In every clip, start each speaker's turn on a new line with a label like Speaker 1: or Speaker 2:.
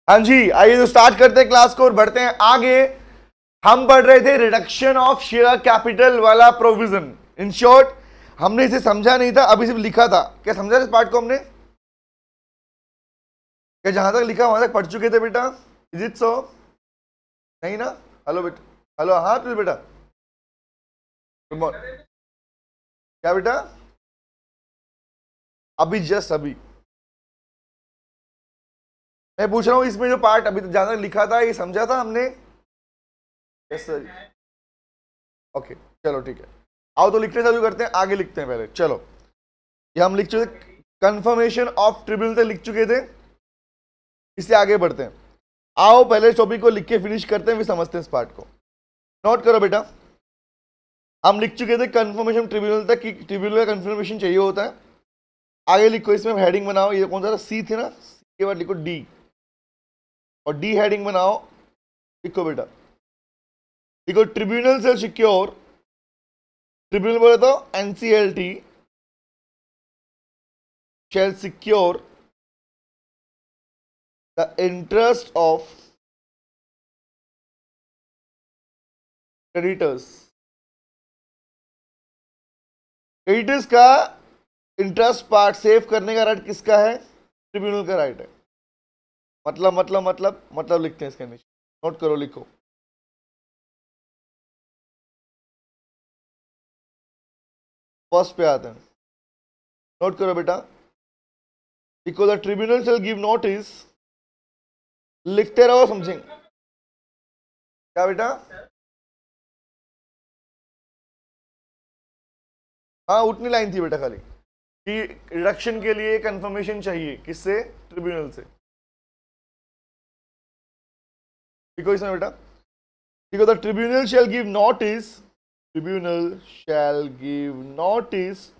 Speaker 1: हाँ जी, आइए तो स्टार्ट करते हैं क्लास को और बढ़ते हैं आगे। हम पढ़ रहे थे रिडक्शन ऑफ शेयर कैपिटल वाला प्रोविजन। इन शॉर्ट हमने इसे समझा नहीं था, अभी सिर्फ लिखा था। क्या समझा इस पार्ट को हमने? क्या जहां तक लिखा वहां तक पढ़ चुके थे बेटा? Is it so? नहीं ना? हेलो बेटा, हेलो। हाँ तो बेटा, गुड मॉर्निंग। क्या बेटा? अभी जस्ट अभी मैं पूछ रहा हूँ, इसमें जो पार्ट अभी जहां तक लिखा था ये समझा था हमने? Yes sir. ओके चलो ठीक है, आओ तो लिखने चालू करते हैं। आगे लिखते हैं पहले। चलो, ये हम लिख चुके, कंफर्मेशन ऑफ ट्रिब्यूनल तक लिख चुके थे। इससे आगे बढ़ते हैं। आओ पहले टॉपिक को लिख के फिनिश करते हैं, फिर समझते हैं इस पार्ट को। नोट करो बेटा, हम लिख चुके थे कंफर्मेशन ट्रिब्यूनल तक कि ट्रिब्यूनल का कंफर्मेशन चाहिए होता है। आगे लिखो, इसमें हेडिंग बनाओ। ये कौन सा था? सी थी ना? सी के बाद लिखो डी, और डी हेडिंग बनाओ। लिखो बेटा, लिखो ट्रिब्यूनल से सिक्योर। ट्रिब्यूनल बोले तो NCLT shall secure the interest of creditors। Creditors का इंटरेस्ट पार्ट सेव करने का राइट किसका है? ट्रिब्यूनल का राइट है। मतलब लिखते हैं इसका नीचे। नोट करो, लिखो। फर्स्ट पे आते हैं, नोट करो बेटा। लिखो the tribunal shell give notice. लिखते रहो, समझेंगे क्या बेटा? हाँ, उतनी लाइन थी बेटा खाली कि रिडक्शन के लिए कंफर्मेशन चाहिए किससे? ट्रिब्यूनल से। लिखो इसमें बेटा, लिखो the tribunal shell give notice. Tribunal shell give notice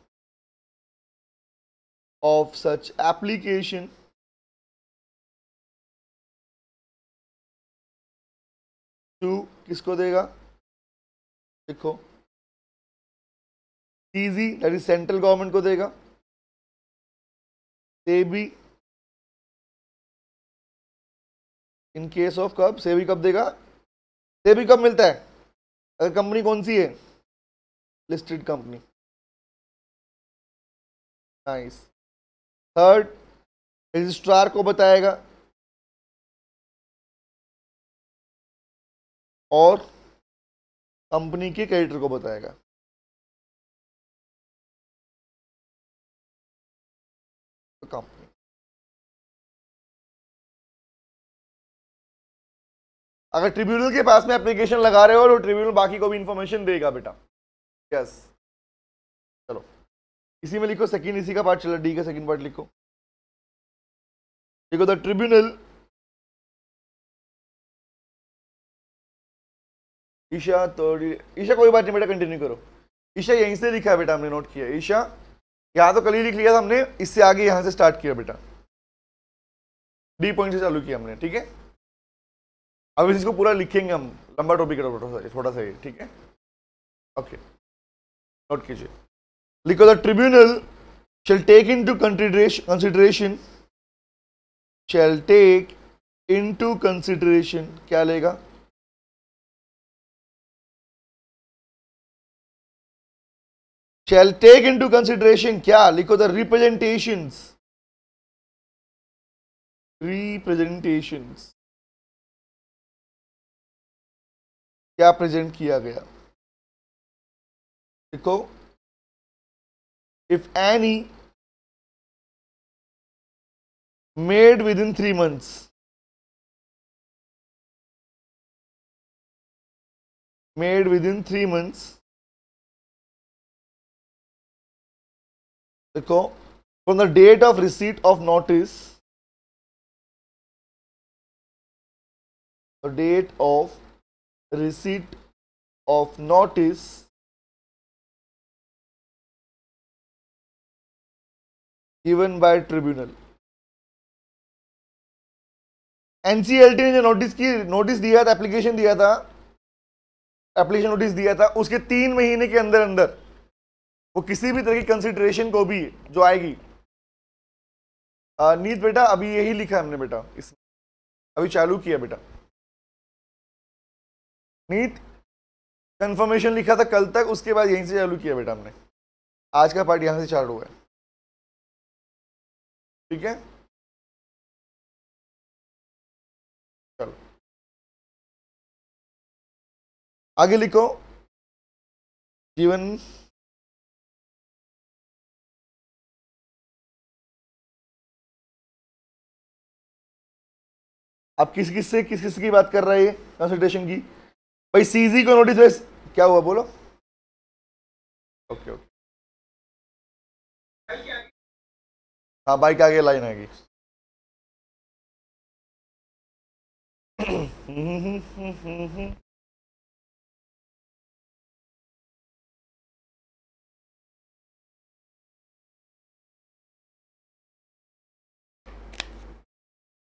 Speaker 1: of such application to किसको देगा? देखो, CG that is central government को देगा। सेबी इन केस ऑफ कब? सेबी कब देगा? सेबी कब मिलता है? अगर कंपनी कौन सी है? Listed company. Nice. Third, registrar को बताएगा और कंपनी के क्रेडिटर को बताएगा। तो कंपनी, अगर ट्रिब्यूनल के पास में एप्लीकेशन लगा रहे हो तो ट्रिब्यूनल बाकी को भी इंफॉर्मेशन देगा बेटा। यस, चलो इसी में लिखो सेकंड, इसी का पार्ट चलो, डी का सेकंड पार्ट लिखो। देखो द ट्रिब्यूनल, ईशा तो ईशा कोई बात नहीं बेटा, कंटिन्यू करो। ईशा यहीं से लिखा है बेटा, हमने नोट किया। ईशा यहाँ तो कल ही लिख लिया था हमने, इससे आगे यहाँ से स्टार्ट किया बेटा। डी पॉइंट से चालू किया हमने, ठीक है। अब इसको पूरा लिखेंगे हम, लंबा टॉपिक है थोड़ा सा ये, ठीक है। ओके, नोट कीजिए। लिखो the tribunal shall take into consideration, shall take into consideration, क्या लेगा? shall take into consideration क्या? लिखो द representations क्या प्रेजेंट किया गया? देखो, if any made within 3 months, made within 3 months, देखो, from the date of receipt of notice, the date of receipt of notice given by tribunal। NCLT ने जो notice दिया था, एप्लीकेशन दिया था, एप्लीकेशन नोटिस दिया था, उसके 3 महीने के अंदर अंदर वो किसी भी तरह की कंसिडरेशन को भी जो आएगी, नीत बेटा अभी यही लिखा है हमने बेटा इसमें, अभी चालू किया बेटा। नीट कंफर्मेशन लिखा था कल तक, उसके बाद यहीं से चालू किया बेटा हमने। आज का पार्ट यहां से चालू हुआ है, ठीक है। चलो आगे लिखो। जीवन आप किस किस की बात कर रहे हैं कंसल्टेशन की? भाई सीजी को नोटिस, क्या हुआ बोलो। ओके ओके, हाँ बाइक आगे लाइन आएगी।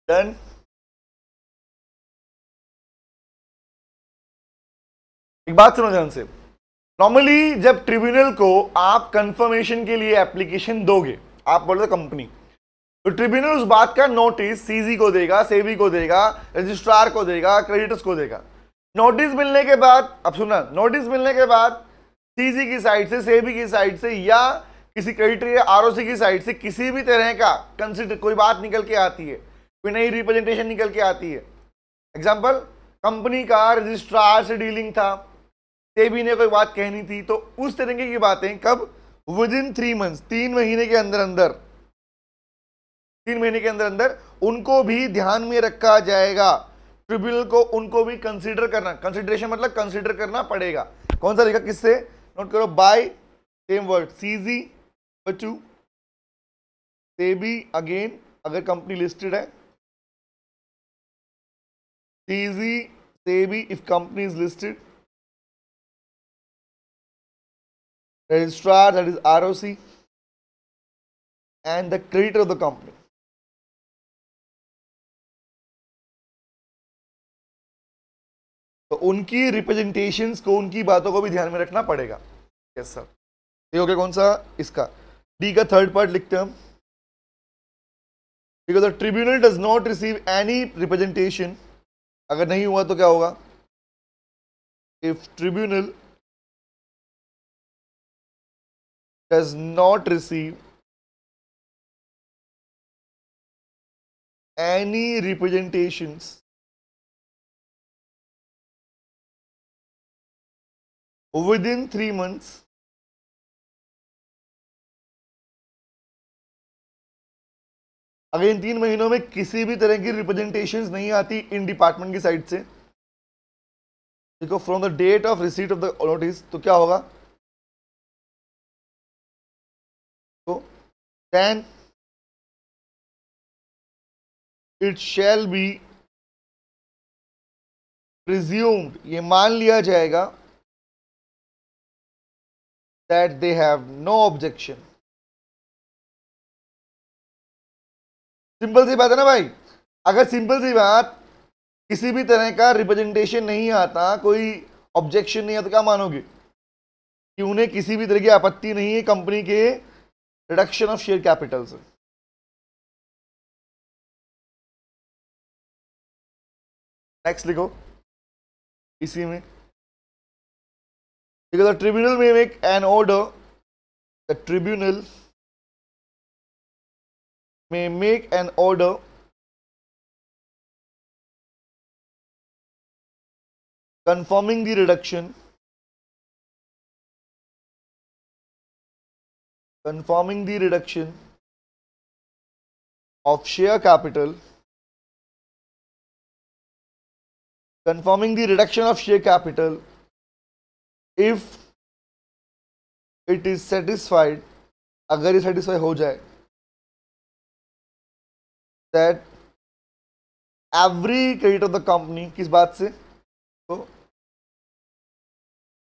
Speaker 1: डन। एक बात सुनो ध्यान से। नॉर्मली जब ट्रिब्यूनल को आप कंफर्मेशन के लिए एप्लीकेशन दोगे, आप बोलो कंपनी, तो ट्रिब्यूनल उस बात का नोटिस सीजी को देगा, सेबी को देगा, रजिस्ट्रार को देगा, क्रेडिटर्स को देगा। नोटिस मिलने के बाद, अब सुना, नोटिस मिलने के बाद सीजी की साइड से, सेबी की साइड से, या किसी क्रेडिटर या आरओसी की साइड से किसी भी तरह का कंसिडर कोई बात निकल के आती है, कोई नई रिप्रेजेंटेशन निकल के आती है। एग्जांपल, कंपनी का रजिस्ट्रार से डीलिंग था, सेबी ने कोई बात कहनी थी, तो उस तरीके की बातें कब? विद इन 3 मंथ्स, 3 महीने के अंदर अंदर, 3 महीने के अंदर अंदर उनको भी ध्यान में रखा जाएगा। ट्रिब्यूनल को उनको भी कंसीडर करना, कंसीडरेशन मतलब कंसीडर करना पड़ेगा। कौन सा लिखा, किससे? नोट करो, बाय सेम वर्ड, सीजी बच्चू, सेबी अगेन अगर कंपनी लिस्टेड है, CG SEBI if company is listed, registrar, that is ROC, and the creditor of the company. तो उनकी रिप्रेजेंटेशंस को, उनकी बातों को भी ध्यान में रखना पड़ेगा। Yes sir. ये हो गया कौन सा? इसका डी का थर्ड पार्ट लिखते हैं हम। Because the tribunal does not receive any representation, अगर नहीं हुआ तो क्या होगा? If tribunal does not receive any representations within 3 months, अगर इन 3 महीनों में किसी भी तरह की रिप्रेजेंटेशंस नहीं आती इन डिपार्टमेंट की साइड से, देखो from the date of receipt of the notice, तो क्या होगा? तो then it shall be presumed, ये मान लिया जाएगा, that they have no objection। Simple सी बात है ना भाई। अगर सिंपल सी बात, किसी भी तरह का रिप्रेजेंटेशन नहीं आता, कोई ऑब्जेक्शन नहीं आता, क्या मानोगे? कि उन्हें किसी भी तरह की आपत्ति नहीं है कंपनी के रिडक्शन ऑफ शेयर कैपिटल से। नेक्स्ट लिखो इसी में, because the tribunal may make an order, the tribunal may make an order confirming the reduction, of share capital, confirming the reduction of share capital if it is satisfied, अगर ये satisfy हो जाए, that every creditor of the company, किस बात से? तो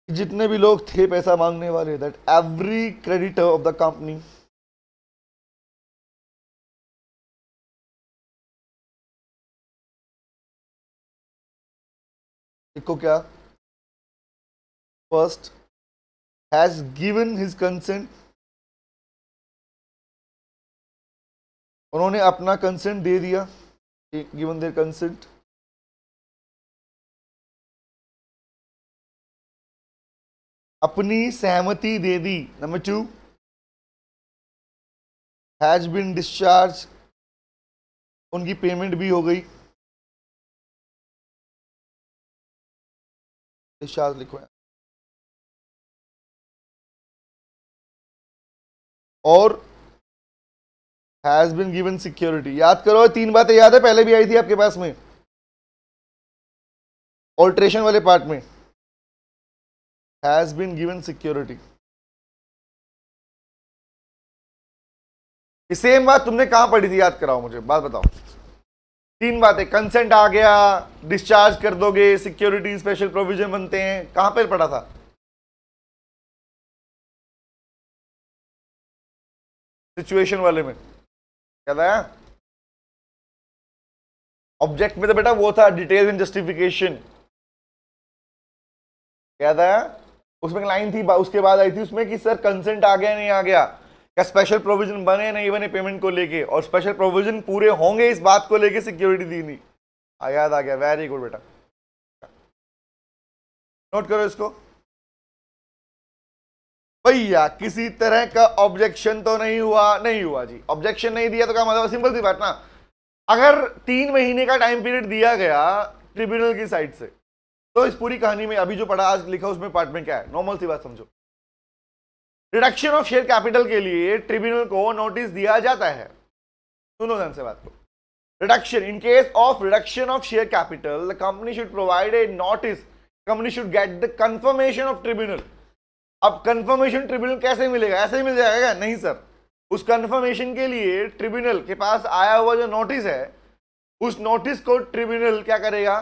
Speaker 1: जितने भी लोग थे पैसा मांगने वाले, that every creditor of the company देखो क्या, first has given his consent, उन्होंने अपना कंसेंट दे दिया, given their consent. अपनी सहमति दे दी. Number 2, has been discharged, उनकी पेमेंट भी हो गई. डिस्चार्ज लिखो है. और हैज बीन गिवन सिक्योरिटी. याद करो, 3 बातें याद है, पहले भी आई थी आपके पास में ऑल्ट्रेशन वाले पार्ट में. Has been given security. Same बात तुमने कहां पढ़ी थी, याद कराओ मुझे, बात बताओ. 3 बातें, कंसेंट आ गया, डिस्चार्ज कर दोगे, सिक्योरिटी, स्पेशल प्रोविजन बनते हैं. कहां पर पढ़ा था? सिचुएशन वाले में क्या था? ऑब्जेक्ट में तो बेटा वो था डिटेल एंड जस्टिफिकेशन. क्या था उसमें? लाइन थी उसके बाद आई थी उसमें कि सर कंसेंट आ गया नहीं आ गया, क्या स्पेशल प्रोविजन बने नहीं बने पेमेंट को लेके, और स्पेशल प्रोविजन पूरे होंगे इस बात को लेके सिक्योरिटी दी नहीं. याद आ गया, वेरी गुड बेटा, नोट करो इसको. भैया किसी तरह का ऑब्जेक्शन तो नहीं हुआ? नहीं हुआ जी. ऑब्जेक्शन नहीं दिया तो क्या मतलब? सिंपल सी बात ना, अगर 3 महीने का टाइम पीरियड दिया गया ट्रिब्यूनल की साइड से, तो इस पूरी कहानी में अभी जो पढ़ा आज लिखा उसमें पार्ट में क्या है? नॉर्मल सी बात समझो. रिडक्शन ऑफ शेयर कैपिटल के लिए ट्रिब्यूनल को नोटिस दिया जाता है. सुनो ध्यान से बात को. Reduction, in case of reduction of share capital, the company should provide a notice. Company should get the confirmation of tribunal. अब कंफर्मेशन ट्रिब्यूनल कैसे मिलेगा? ऐसे ही मिल जाएगा क्या? नहीं सर. उस कंफर्मेशन के लिए ट्रिब्यूनल के पास आया हुआ जो नोटिस है, उस नोटिस को ट्रिब्यूनल क्या करेगा?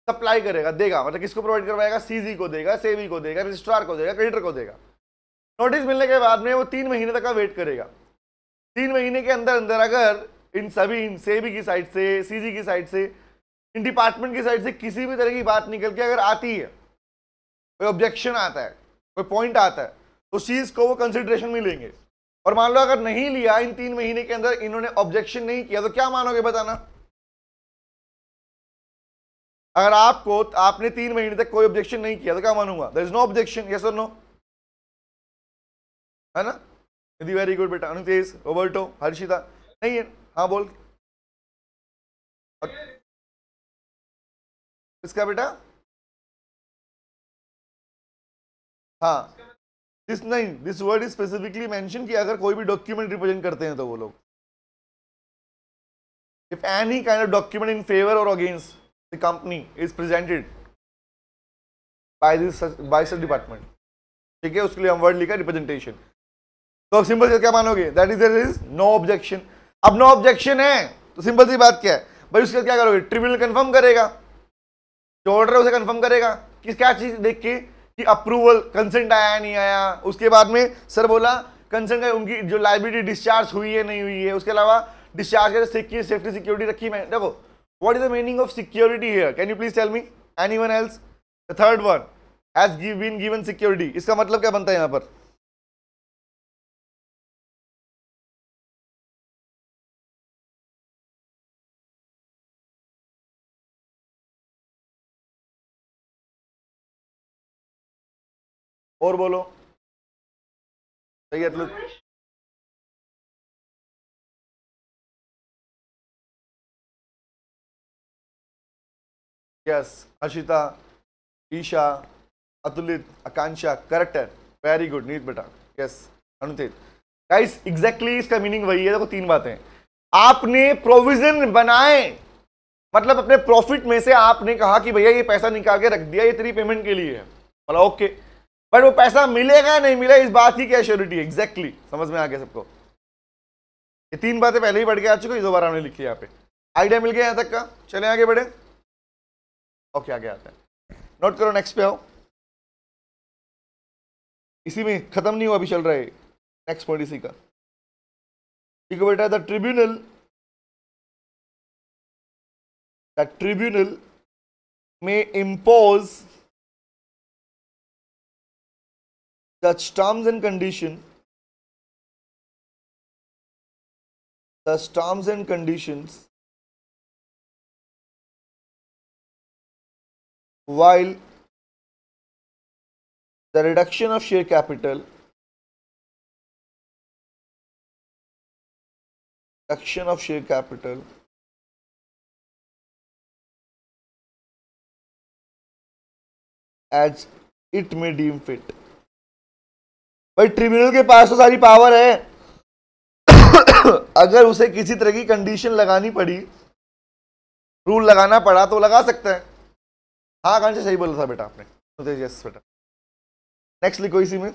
Speaker 1: सप्लाई करेगा, देगा. मतलब किसको प्रोवाइड करवाएगा? सीजी को देगा, सेबी को देगा, रजिस्ट्रार को देगा, क्रेडिटर को देगा. नोटिस मिलने के बाद में वो 3 महीने तक का वेट करेगा. 3 महीने के अंदर अंदर अगर इन सभी, इन सेबी की साइड से, सीजी की साइड से, इन डिपार्टमेंट की साइड से किसी भी तरह की बात निकल के अगर आती है, कोई ऑब्जेक्शन आता है, कोई पॉइंट आता है, तो उस चीज को वो कंसिडरेशन में लेंगे. और मान लो अगर नहीं लिया, इन 3 महीने के अंदर इन्होंने ऑब्जेक्शन नहीं किया, तो क्या मानोगे बताना? अगर आपने 3 महीने तक कोई ऑब्जेक्शन नहीं किया तो क्या मानूंगा? There is no objection. Yes और नो? है ना? यदि वेरी गुड बेटा. अनुतेज, रोबर्टो, हर्षिता. नहीं है? हाँ बोल. इसका बेटा? हाँ, दिस नहीं, this word is specifically mention कि अगर कोई भी डॉक्यूमेंट रिप्रेजेंट करते हैं तो वो लोग, if any kind of document in favour और against the company is presented by such department, ठीक है, उसके लिए हम वर्ड लिखा रिप्रेजेंटेशन. तो सिंपल से क्या मानोगे? That is there is no objection. अब नो ऑब्जेक्शन है तो सिंपल सी बात क्या है भाई, उसके क्या करोगे? ट्रिब्यूनल कंफर्म करेगा, जो ऑर्डर है उसे कंफर्म करेगा कि क्या चीज देख के कि अप्रूवल, कंसेंट आया नहीं आया. उसके बाद में सर बोला कंसेंट है, उनकी जो लायबिलिटी डिस्चार्ज हुई है नहीं हुई है, उसके अलावा डिस्चार्ज कर सेफ्टी सिक्योरिटी रखी. मैं देखो, what is the meaning of security here? Can you please tell me? Anyone else? The third one, has been given security, इसका मतलब क्या बनता है यहां पर? और बोलो. सही है. यस, अशिता, ईशा, अतुलित, आकांक्षा, करेक्ट है. वेरी गुड, नीट बेटा. यस, अनुतेज. गाइस एग्जैक्टली इसका मीनिंग वही है. देखो 3 बातें. आपने प्रोविजन बनाए, मतलब अपने प्रॉफिट में से आपने कहा कि भैया ये पैसा निकाल के रख दिया, ये तेरी पेमेंट के लिए है, मतलब ओके. बट वो पैसा मिलेगा नहीं मिलेगा, इस बात की क्या श्योरिटी है? एग्जैक्टली समझ में आ गया सबको? ये 3 बातें पहले ही पढ़ के आ चुके, दोबारा हमने लिखी यहाँ पे. आइडिया मिल गया यहां तक का? चले आगे बढ़े. ओके, आगे आते हैं. नोट करो, नेक्स्ट पे आओ. इसी में खत्म नहीं हुआ, अभी चल रहा है नेक्स्ट पॉइंट इसी का. ठीक है बेटा. The tribunal may impose such terms and conditions while the reduction of share capital as it may deem fit। भाई ट्रिब्यूनल के पास तो सारी पावर है अगर उसे किसी तरह की कंडीशन लगानी पड़ी, रूल लगाना पड़ा तो लगा सकता है। हाँ कौन से सही बोला था बेटा आपने, यस बेटा। नेक्स्ट लिखो इसी में,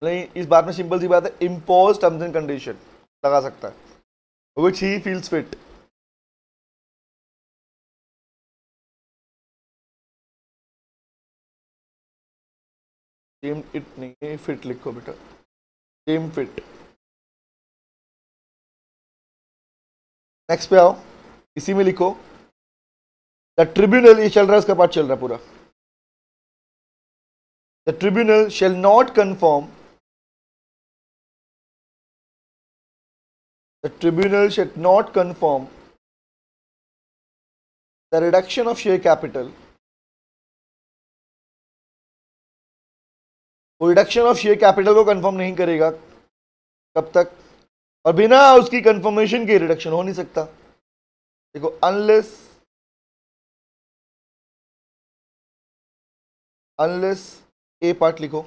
Speaker 1: नहीं इस बात में सिंपल सी बात है, इम्पोज टर्म्स एंड कंडीशन लगा सकता है, which he feels fit. Damn it नहीं है, फिट लिखो बेटा, डेम फिट। नेक्स्ट पे आओ, इसी में लिखो द ट्रिब्यूनल, ये चल रहा है इसका पार्ट चल रहा है पूरा। The tribunal shall not confirm, the tribunal should not confirm the reduction of share capital, वो रिडक्शन ऑफ शेयर कैपिटल को कंफर्म नहीं करेगा, कब तक, और बिना उसकी कंफर्मेशन के रिडक्शन हो नहीं सकता। देखो अनलेस ए पार्ट लिखो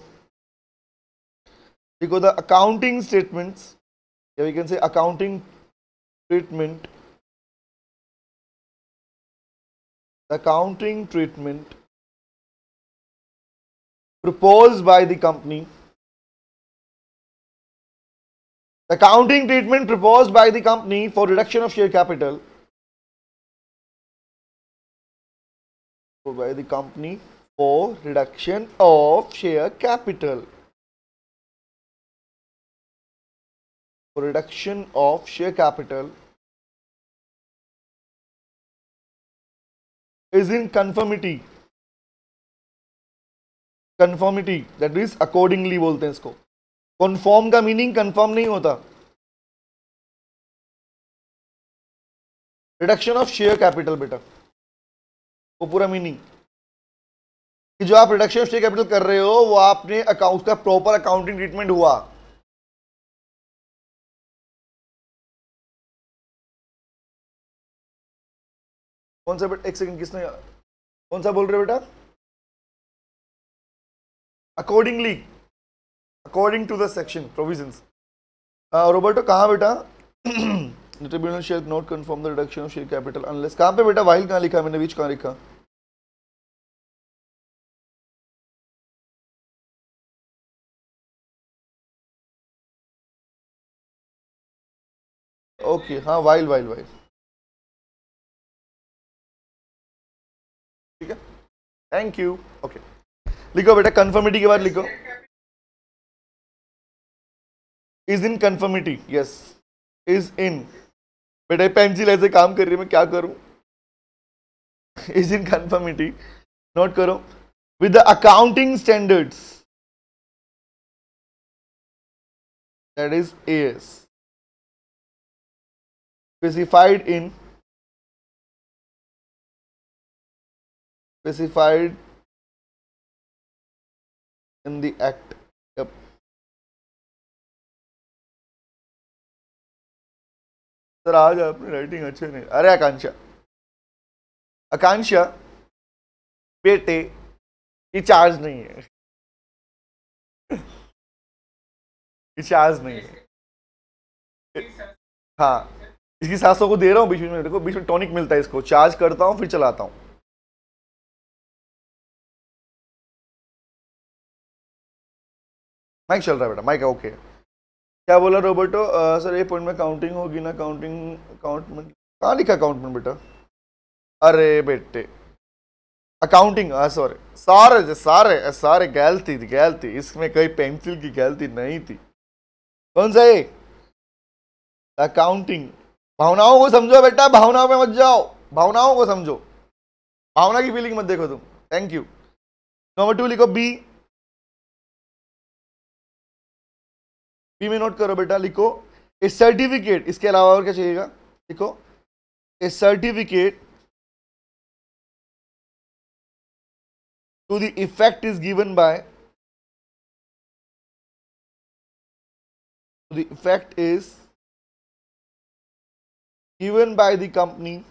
Speaker 1: द अकाउंटिंग स्टेटमेंट्स, या we can say accounting treatment, proposed by the company, the accounting treatment proposed by the company for reduction of share capital, by the company for reduction of share capital, for reduction of share capital is in conformity, that is accordingly बोलते हैं इसको। Confirm का meaning confirm नहीं होता, reduction of share capital बेटा, वो पूरा meaning कि जो आप रिडक्शन ऑफ शेयर कैपिटल कर रहे हो वो आपने अकाउंट का प्रॉपर अकाउंटिंग ट्रीटमेंट हुआ। कौन सा बेटा, एक सेकंड, किसने कौन सा बोल रहे हो बेटा? Accordingly, according to the section provisions. Roberto कहाँ बेटा? The tribunal shall not confirm the reduction of share capital unless, कहाँ पे बेटा? वाइल कहाँ लिखा मैंने, विच कहाँ लिखा? ओके हाँ, वाइल वाइल वाइल, ठीक है, थैंक यू। ओके लिखो बेटा, कंफर्मिटी के बाद लिखो is in conformity, yes is in. बेटा पेंसिल ऐसे काम कर रही है, मैं क्या करूं? इज इन कंफर्मिटी, नोट करो, with the accounting standards, that is AS, specified in the act। Yep. Sir आज आपने राइटिंग अच्छे नहीं, अरे आकांक्षा बेटे ये चार्ज नहीं है, ये चार्ज नहीं है। हाँ इसकी 700 को दे रहा हूँ, बीच में देखो, बीच में टॉनिक मिलता है, इसको चार्ज करता हूँ फिर चलाता हूँ। माइक चल रहा है बेटा, माइक ओके। क्या बोला रोबर्टो? सर ये पॉइंट में काउंटिंग होगी ना, काउंटिंग अकाउंटमेंट कहाँ लिखा अकाउंटमेंट बेटा? अरे बेटे अकाउंटिंग, सॉरी सारे सारे सारे गलती, इसमें कोई पेंसिल की गलती नहीं थी। कौन सा है? अकाउंटिंग। भावनाओं को समझो बेटा, भावनाओं में मत जाओ, भावनाओं को समझो, भावना की फीलिंग मत देखो तुम। Thank you. नंबर 2 लिखो बी में नोट करो बेटा, लिखो ए सर्टिफिकेट, इसके अलावा और क्या चाहिएगा? लिखो A certificate to the effect is given by, the effect is given by the company,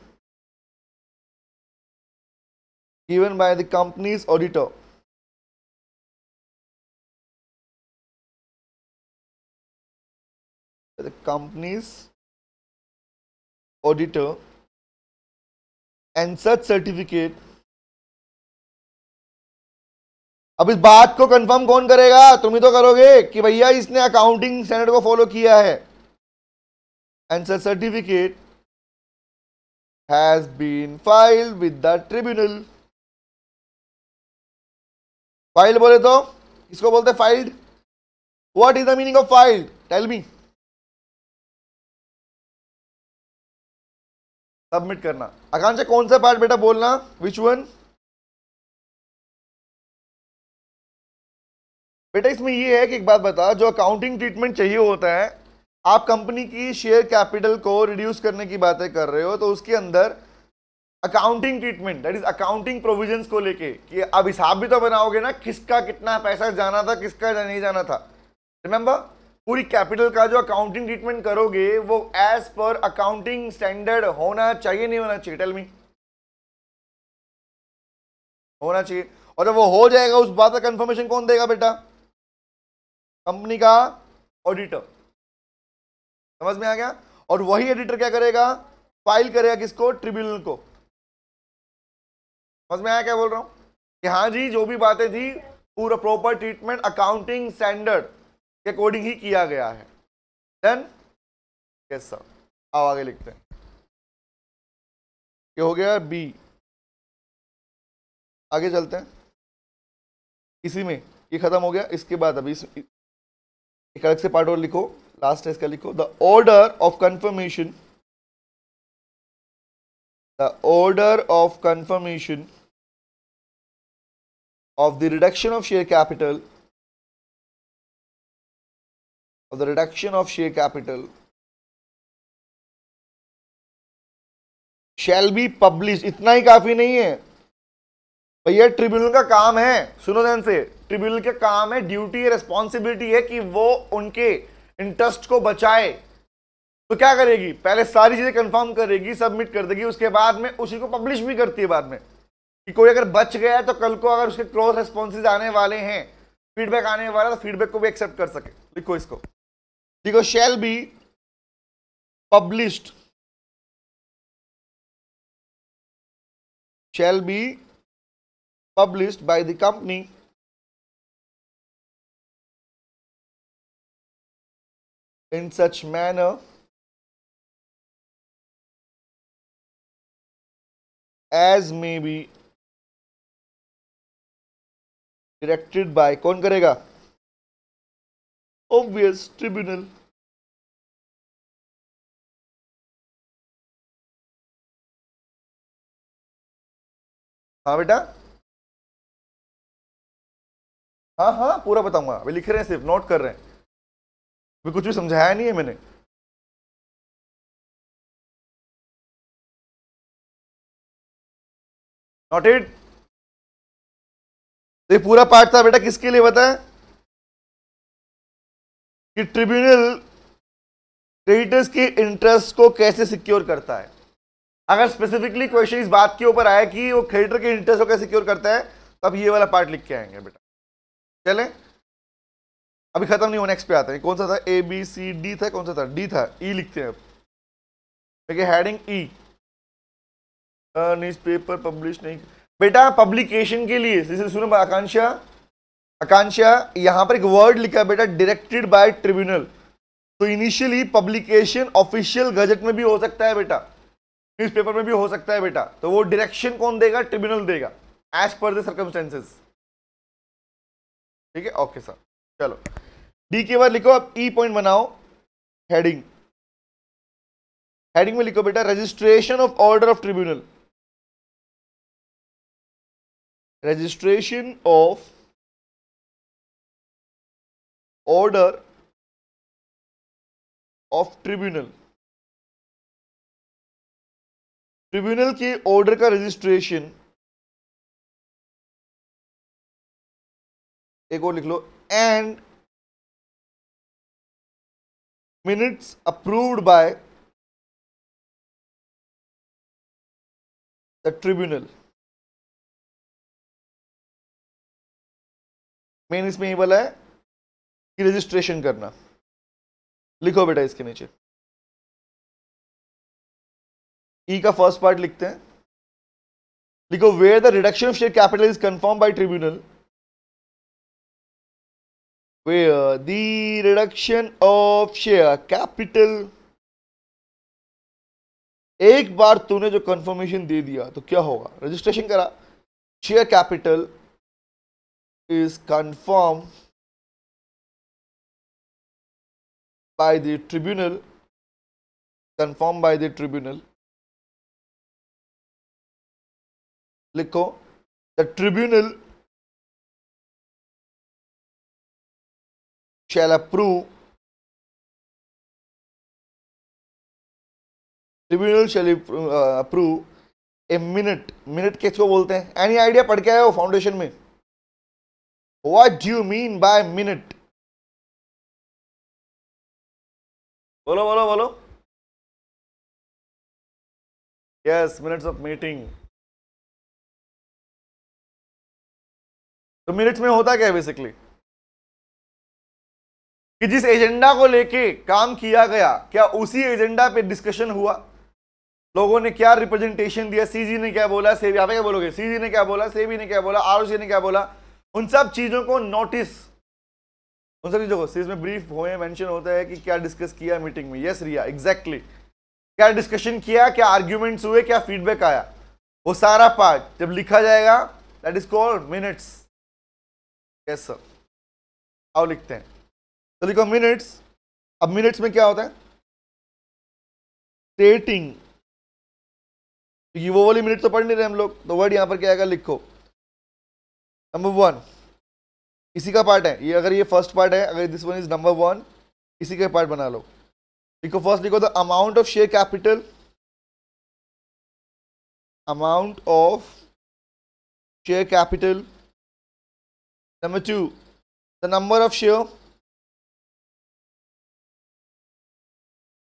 Speaker 1: given by the company's auditor. The company's auditor, and such certificate. अब इस बात को कंफर्म कौन करेगा? तुम ही तो करोगे कि भैया इसने अकाउंटिंग स्टैंडर्ड को फॉलो किया है. And such certificate has been filed with the tribunal. File बोले तो किसको बोलते? Filed. What is the meaning of filed? Tell me. Submit करना. आकांक्षा कौन सा पार्ट बेटा बोलना? Which one? बेटा इसमें ये है कि एक बात बता, जो अकाउंटिंग ट्रीटमेंट चाहिए होता है, आप कंपनी की शेयर कैपिटल को रिड्यूस करने की बातें कर रहे हो, तो उसके अंदर accounting treatment, that is accounting provisions को लेके कि अब हिसाब भी तो बनाओगे ना, किसका कितना पैसा जाना था, किसका नहीं जाना था. रिमेंबर, पूरी कैपिटल का जो अकाउंटिंग ट्रीटमेंट करोगे वो एज पर अकाउंटिंग स्टैंडर्ड होना चाहिए, नहीं होना चाहिए? Tell me. होना चाहिए. और जब वो हो जाएगा उस बात का कंफर्मेशन कौन देगा बेटा? कंपनी का ऑडिटर. समझ में आ गया? और वही एडिटर क्या करेगा? फाइल करेगा किसको? ट्रिब्यूनल को. समझ में आया क्या बोल रहा हूं? कि हाँ जी, जो भी बातें थी पूरा प्रॉपर ट्रीटमेंट अकाउंटिंग स्टैंडर्ड के अकॉर्डिंग ही किया गया है. Then yes sir. आओ आगे लिखते हैं. ये हो गया बी. आगे चलते हैं. इसी में ये खत्म हो गया. इसके बाद अभी एक अलग से पार्ट और लिखो, लास्ट है इसका. लिखो the order of confirmation, the order of confirmation of the reduction of share capital, of the reduction of share capital shall be published. इतना ही काफी नहीं है भैया. ट्रिब्यूनल का काम है, सुनो ध्यान से, ट्रिब्यूनल का काम है, ड्यूटी है, रिस्पॉन्सिबिलिटी है कि वो उनके इंटरेस्ट को बचाए. तो क्या करेगी? पहले सारी चीजें कंफर्म करेगी, सबमिट कर देगी, उसके बाद में उसी को पब्लिश भी करती है बाद में, कि कोई अगर बच गया है तो कल को अगर उसके क्रॉस रिस्पॉन्सेज आने वाले हैं, फीडबैक आने वाला, तो फीडबैक को भी एक्सेप्ट कर सके. लिखो इसको. देखो, shall be published, shall be published by the company in such manner as may be directed by. कौन करेगा? Obvious, tribunal. हाँ बेटा, हाँ हाँ पूरा बताऊंगा. अभी लिख रहे हैं, सिर्फ नोट कर रहे हैं, अभी कुछ भी समझाया नहीं है मैंने. नोटेड. ये पूरा पार्ट था बेटा किसके लिए बताया? कि ट्रिब्यूनल क्रेडिटर्स के इंटरेस्ट को कैसे सिक्योर करता है. अगर स्पेसिफिकली क्वेश्चन इस बात के ऊपर आया कि वो क्रेडिटर के इंटरेस्ट को कैसे सिक्योर करता है, तब ये वाला पार्ट लिख के आएंगे बेटा. चले, अभी खत्म नहीं हुआ, नेक्स्ट पे आते हैं. कौन सा था? ए बी सी डी था. कौन सा था? डी था. ई लिखते हैं अब. देखिए हेडिंग ई, न्यूज पेपर पब्लिश नहीं बेटा, पब्लिकेशन के लिए. जैसे सुनो आकांक्षा, आकांक्षा यहां पर एक वर्ड लिखा है बेटा, डायरेक्टेड बाय ट्रिब्यूनल. तो इनिशियली पब्लिकेशन ऑफिशियल गजट में भी हो सकता है बेटा, न्यूज़पेपर में भी हो सकता है बेटा. तो वो डायरेक्शन कौन देगा? ट्रिब्यूनल देगा, एज पर द सर्कमस्टेंसेस. ठीक है, ओके सर. चलो डी के बाद लिखो अब ई पॉइंट बनाओ. हेडिंग, हेडिंग में लिखो बेटा registration of order of tribunal. Registration of order of tribunal. Tribunal के ऑर्डर का रजिस्ट्रेशन एक और लिख लो, and minutes approved by the tribunal. Main इसमें ये वाला है कि रजिस्ट्रेशन करना। लिखो बेटा इसके नीचे, ई का फर्स्ट पार्ट लिखते हैं, लिखो where the reduction of share capital is confirm by tribunal, where the reduction of share capital, एक बार तूने जो कंफर्मेशन दे दिया तो क्या होगा, रजिस्ट्रेशन करा, share capital is confirm by the tribunal, confirm by the tribunal, लिखो the tribunal shall approve, tribunal shall approve a minute, minute किसको बोलते हैं, एनी आइडिया पढ़ के आए हो फाउंडेशन में, what do you mean by minute, बोलो बोलो बोलो, यस मिनट्स ऑफ मीटिंग। तो मिनट्स में होता क्या है बेसिकली, कि जिस एजेंडा को लेके काम किया गया, क्या उसी एजेंडा पे डिस्कशन हुआ, लोगों ने क्या रिप्रेजेंटेशन दिया, सीजी ने क्या बोला, सेबी, आप क्या बोलोगे, सीजी ने क्या बोला, सेबी ने क्या बोला, आरओसी ने क्या बोला, उन सब चीजों को नोटिस, उन सब चीजों को सीज में ब्रीफ होए मेंशन होता है कि क्या डिस्कस किया मीटिंग में। यस रिया, एग्जैक्टली, क्या डिस्कशन किया, क्या आर्ग्यूमेंट्स हुए, क्या फीडबैक आया, वो सारा पार्ट जब लिखा जाएगा that is called minutes. Yes sir, आओ लिखते हैं, तो लिखो मिनट्स। अब मिनट्स में क्या होता है, स्टेटिंग, ये वो वाली मिनट तो पढ़ नहीं रहे हम लोग, तो वर्ड यहां पर क्या आएगा, लिखो नंबर 1, इसी का पार्ट है ये, अगर ये फर्स्ट पार्ट है, अगर दिस वन इज नंबर 1, इसी का पार्ट बना लो। लिखो फर्स्ट, लिखो the amount of share capital, amount of share capital, number 2 the number of share,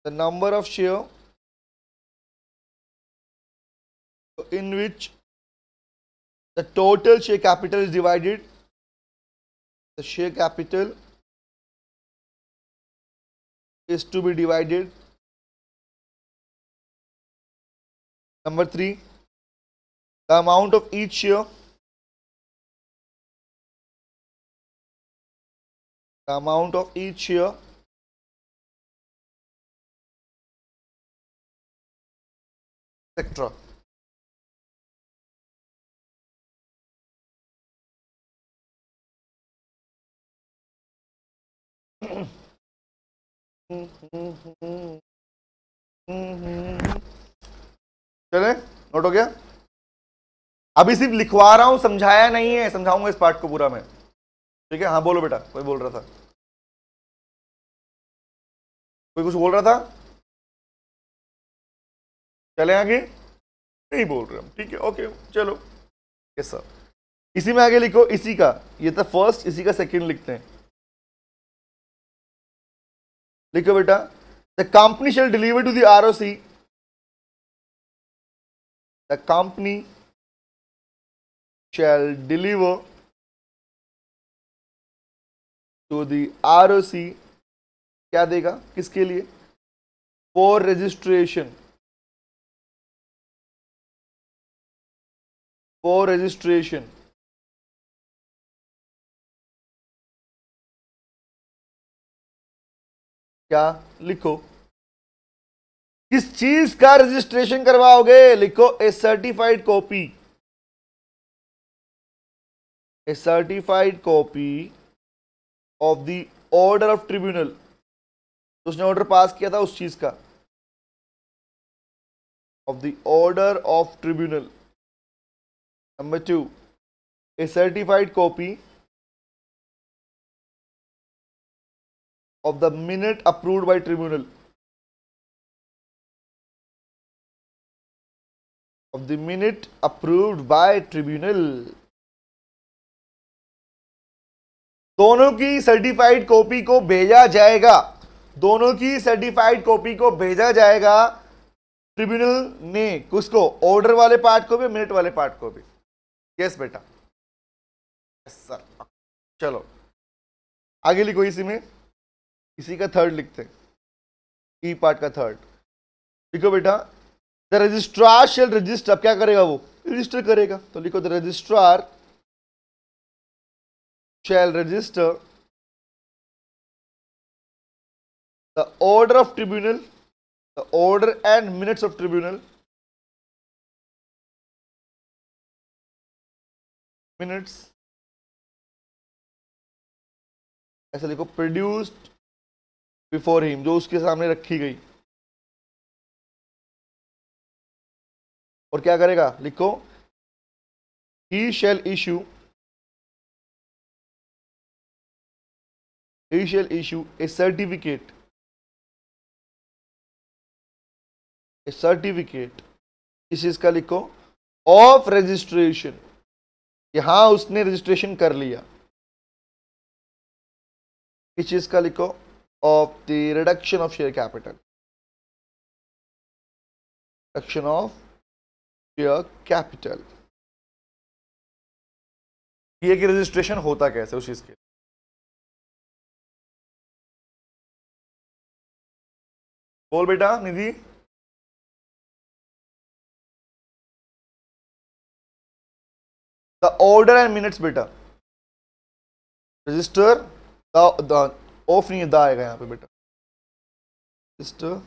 Speaker 1: the number of share in which the total share capital is divided, the share capital is to be divided. Number 3, the amount of each share, the amount of each share etc. चले, note हो गया। अभी सिर्फ लिखवा रहा हूं, समझाया नहीं है, समझाऊंगा इस पार्ट को पूरा मैं, ठीक है। हाँ बोलो बेटा, कोई बोल रहा था, कोई कुछ बोल रहा था, चले आगे, नहीं बोल रहे हम, ठीक है, ओके चलो। यस सर, इसी में आगे लिखो, इसी का ये था फर्स्ट, इसी का सेकंड लिखते हैं। लिखो बेटा, the company shall deliver to the ROC, the company shall deliver to the ROC, क्या देगा, किसके लिए, फॉर रजिस्ट्रेशन, फॉर रजिस्ट्रेशन, क्या लिखो, किस चीज का रजिस्ट्रेशन करवाओगे, लिखो a certified copy, a certified copy of the order of tribunal, उसने ऑर्डर पास किया था उस चीज का, of the order of tribunal. Number 2, a certified copy of the minute approved by tribunal, of the minute approved by tribunal। दोनों की certified copy को भेजा जाएगा, दोनों की सर्टिफाइड कॉपी को भेजा जाएगा ट्रिब्यूनल ने, किसको, ऑर्डर वाले पार्ट को भी, मिनट वाले पार्ट को भी। यस बेटा, यस सर। चलो आगे लिखो, इसी में इसी का थर्ड लिखते हैं, ई पार्ट का थर्ड लिखो बेटा। द रजिस्ट्रार शेल रजिस्टर, अब क्या करेगा वो, रजिस्टर करेगा, तो लिखो the registrar shall register the order of tribunal, the order and minutes of tribunal, minutes, ऐसे लिखो, produced before him, जो उसके सामने रखी गई। और क्या करेगा, लिखो he shall issue a certificate, इस चीज का लिखो ऑफ रजिस्ट्रेशन, यहां उसने रजिस्ट्रेशन कर लिया। इस चीज का लिखो of the reduction of share capital, reduction of share capital, ये कि रजिस्ट्रेशन होता कैसे उस चीज के। बोल बेटा निधि। द ऑर्डर एंड मिनट्स बेटा, रजिस्टर द ऑफ नहीं है, द आएगा यहां पे बेटा, register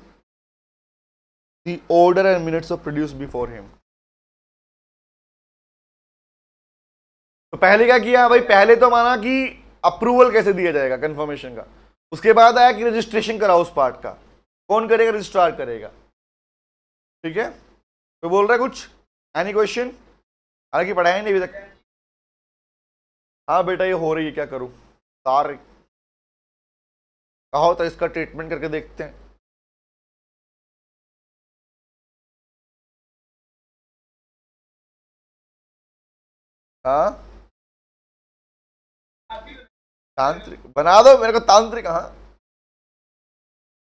Speaker 1: the order and minutes of produce before him. तो पहले क्या किया भाई, पहले तो माना कि अप्रूवल कैसे दिया जाएगा कंफर्मेशन का, उसके बाद आया कि रजिस्ट्रेशन कराओ उस पार्ट का, कौन करेगा, रजिस्ट्रार करेगा। ठीक है, तो बोल रहा है कुछ, एनी क्वेश्चन, हालांकि पढ़ाया नहीं अभी तक। हाँ बेटा ये हो रही है, क्या करूं, सार कहो तो इसका ट्रीटमेंट करके देखते हैं। हाँ तांत्रिक बना दो मेरे को, तांत्रिक। हाँ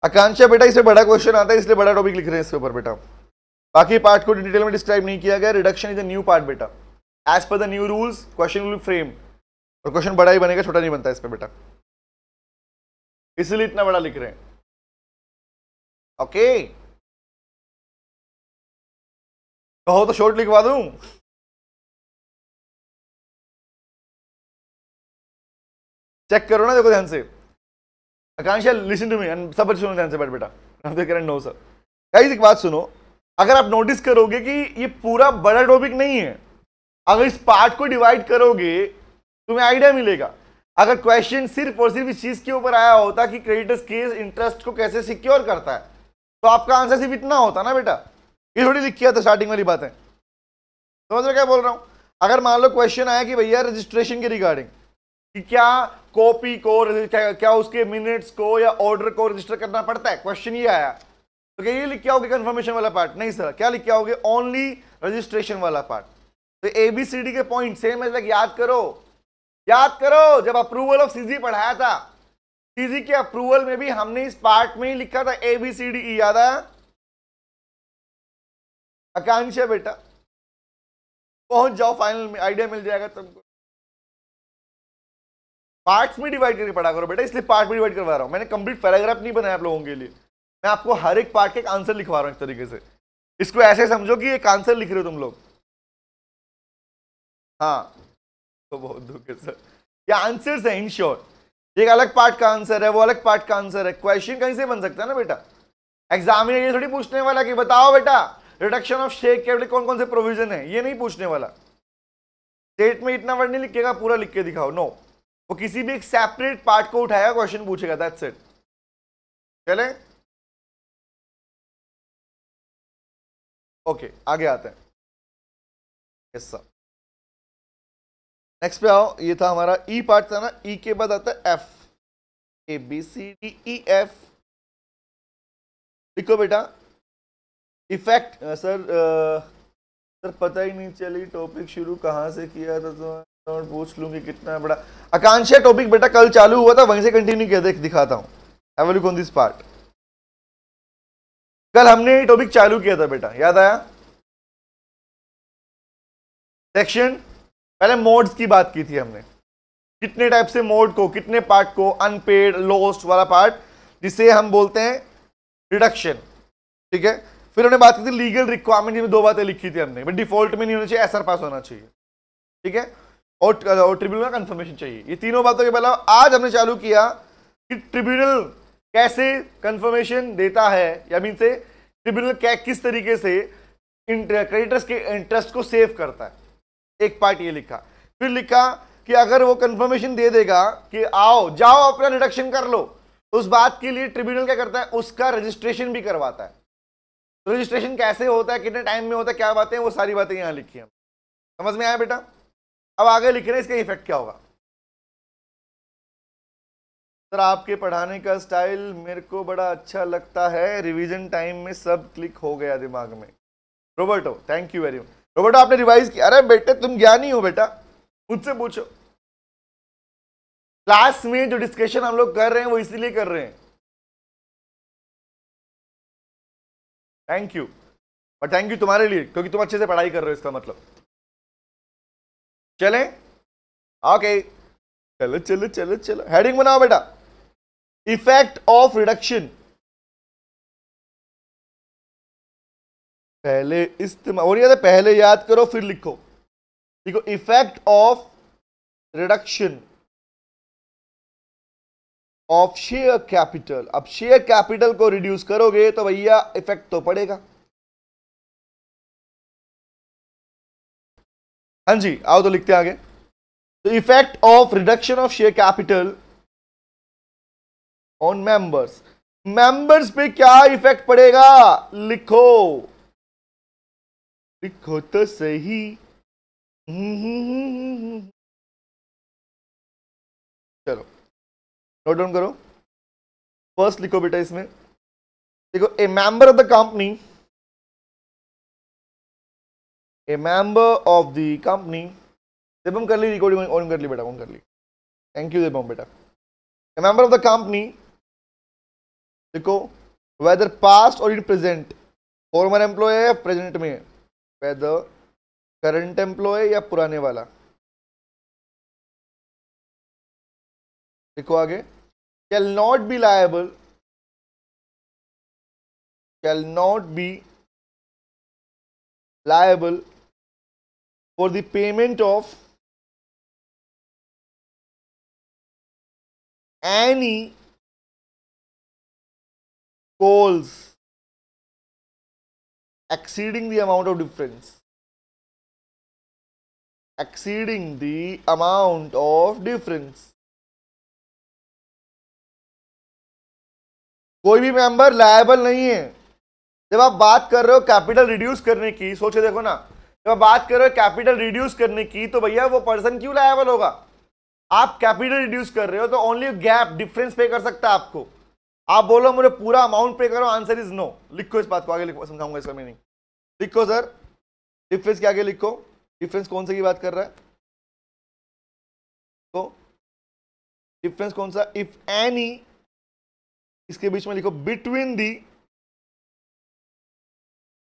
Speaker 1: आकांक्षा बेटा, इससे बड़ा क्वेश्चन आता है इसलिए बड़ा टॉपिक लिख रहे हैं इसके ऊपर बेटा, बाकी पार्ट को डिटेल में डिस्क्राइब नहीं किया गया। Reduction is a new part बेटा, as per the new rules question will be frame, और क्वेश्चन बड़ा ही बनेगा, छोटा नहीं बनता इस पे बेटा, इसलिए इतना बड़ा लिख रहे हैं। ओके कहो तो शॉर्ट लिखवा दूं। चेक करो ना, देखो ध्यान से। आकांक्षा लिसन टू मी, सब सुनो ध्यान से बेटा, नो सर। गाइस एक बात सुनो, अगर आप नोटिस करोगे कि ये पूरा बड़ा टॉपिक नहीं है, अगर इस पार्ट को डिवाइड करोगे तुम्हें आइडिया मिलेगा। अगर क्वेश्चन सिर्फ और सिर्फ इस चीज के ऊपर आया होता कि क्रेडिटर्स केस इंटरेस्ट को कैसे सिक्योर करता है, तो आपका आंसर सिर्फ इतना होता ना बेटा, ये थोड़ी लिख किया था स्टार्टिंग वाली बातें। समझ रहे क्या बोल रहा हूं। अगर मान लो क्वेश्चन आया कि भैया रजिस्ट्रेशन के रिगार्डिंग कि क्या कॉपी को क्या उसके मिनट्स को या ऑर्डर को रजिस्टर करना पड़ता है, क्वेश्चन ये आया, तो क्या ये लिख के आओगे कंफर्मेशन वाला पार्ट? नहीं सर, क्या लिख के आओगे? ओनली रजिस्ट्रेशन वाला पार्ट। तो एबीसीडी के पॉइंट सेम है, याद करो, याद करो जब अप्रूवल ऑफ सीजी पढ़ाया था, सीजी के अप्रूवल में भी हमने इस पार्ट में ही लिखा था एबीसीडी, याद है आकांक्षा बेटा? पहुंच जाओ फाइनल में, आइडिया मिल जाएगा तुमको। पार्ट्स में डिवाइड करके पढ़ा करो बेटा, इसलिए पार्ट में डिवाइड करवा रहा हूं। मैंने कंप्लीट पैराग्राफ नहीं बनाया आप लोगों के लिए, मैं आपको हर एक पार्ट के एक आंसर लिखवा रहा हूं एक तरीके से। इसको ऐसे समझो कि एक आंसर लिख रहे हो तुम लोग। हाँ तो बहुत दुख है सर, ये आंसर्स है इन शॉर्ट, एक अलग पार्ट का आंसर है, वो अलग पार्ट का आंसर है। क्वेश्चन कहीं से बन सकता है ना बेटा, एग्जामिनर ये थोड़ी पूछने वाला कि बताओ बेटा रिडक्शन ऑफ शेयर कैपिटल कौन कौन से प्रोविजन है, ये नहीं पूछने वाला। स्टेट में इतना वर्ड नहीं लिखेगा, पूरा लिख के दिखाओ, नो। वो किसी भी एक सेपरेट पार्ट को उठाएगा, क्वेश्चन पूछेगा, दैट्स इट। चले ओके आगे आते हैं। यस सर, नेक्स्ट पे आओ। ये था हमारा ई पार्ट था ना, ई के बाद आता है F, A B C D E F. लिखो बेटा इफेक्ट। सर सर पता ही नहीं चली टॉपिक शुरू कहां से किया था, तो पूछ लूं कि कितना बड़ा। आकांक्षा टॉपिक बेटा कल चालू हुआ था, वहीं से कंटिन्यू किया, देख दिखाता हूं। Have a look on this part. कल हमने टॉपिक चालू किया था बेटा, याद आया? सेक्शन पहले मोड्स की बात की थी हमने, कितने टाइप से मोड को, कितने पार्ट को, अनपेड, लॉस्ट वाला पार्ट, जिसे हम बोलते हैं रिडक्शन। ठीक है, फिर हमने बात की थी लीगल रिक्वायरमेंट में, दो बातें लिखी थी हमने, बट डिफॉल्ट में नहीं होना चाहिए, एसआर पास होना चाहिए। ठीक है, और ट्रिब्यूनल का कंफर्मेशन चाहिए। ये तीनों बातों के पहले आज हमने चालू किया कि ट्रिब्यूनल कैसे कंफर्मेशन देता है, या मीन से ट्रिब्यूनल किस तरीके से क्रेडिटर्स के इंटरेस्ट को सेव करता है। एक पार्ट ये लिखा, फिर लिखा कि अगर वो कंफर्मेशन दे देगा कि आओ जाओ अपना रिडक्शन कर लो, तो उस बात के लिए ट्रिब्यूनल क्या करता है, उसका रजिस्ट्रेशन भी करवाता है। तो रजिस्ट्रेशन कैसे होता है, कितने टाइम में होता है, क्या बातें, वो सारी बातें यहां लिखी हैं। समझ में आया बेटा? अब आगे लिख रहे हैं इसका इफेक्ट क्या होगा। सर आपके पढ़ाने का स्टाइल मेरे को बड़ा अच्छा लगता है, रिवीजन टाइम में सब क्लिक हो गया दिमाग में। Roberto, thank you very much. Roberto आपने रिवाइज किया? अरे बेटे तुम ज्ञानी हो बेटा, मुझसे पूछो। क्लास में जो डिस्कशन हम लोग कर रहे हैं वो इसीलिए कर रहे हैं। थैंक यू, और थैंक यू तुम्हारे लिए, क्योंकि तुम अच्छे से पढ़ाई कर रहे हो, इसका मतलब। चलें? ओके, चलो चलो चलो चलो, हेडिंग बनाओ बेटा, इफेक्ट ऑफ रिडक्शन। पहले इस्तेमाल, और याद है, पहले याद करो फिर लिखो। देखो, effect of reduction of share capital. अब शेयर कैपिटल को रिड्यूस करोगे तो भैया इफेक्ट तो पड़ेगा। हाँ जी, आओ तो लिखते हैं आगे। तो effect of reduction of share capital on members. Members पे क्या इफेक्ट पड़ेगा, लिखो, लिखो तो सही। चलो नोट डाउन करो। फर्स्ट लिखो बेटा, इसमें देखो, a member of the company, a member of the company. Devam कर ली रिकॉर्डिंग, ऑन कर ली बेटा, ऑन कर ली। थैंक यू देवम बेटा। ए मेंबर ऑफ द कंपनी, देखो, वेदर पास्ट और इन प्रेजेंट, फॉर्मर एम्प्लॉय है या प्रेजेंट में, वेदर करंट एम्प्लॉय या पुराने वाला। देखो आगे, shall not be liable, shall not be liable for the payment of any calls exceeding the amount of difference, exceeding the amount of difference। कोई भी मेंबर लायबल नहीं है। जब आप बात कर रहे हो कैपिटल रिड्यूस करने की, सोचे देखो ना, जब आप बात कर रहे हो कैपिटल रिड्यूस करने की, तो भैया वो पर्सन क्यों लायबल होगा? आप कैपिटल रिड्यूस कर रहे हो तो ओनली गैप डिफरेंस पे कर सकता है आपको। आप बोलो मुझे पूरा अमाउंट पे करो, आंसर इज नो। लिखो इस बात को, आगे लिखो, समझाऊंगा इसका मीनिंग। लिखो सर, डिफरेंस के आगे लिखो, डिफरेंस कौन से की बात कर रहा है, तो डिफरेंस कौन सा, इफ एनी, इसके बीच में लिखो between the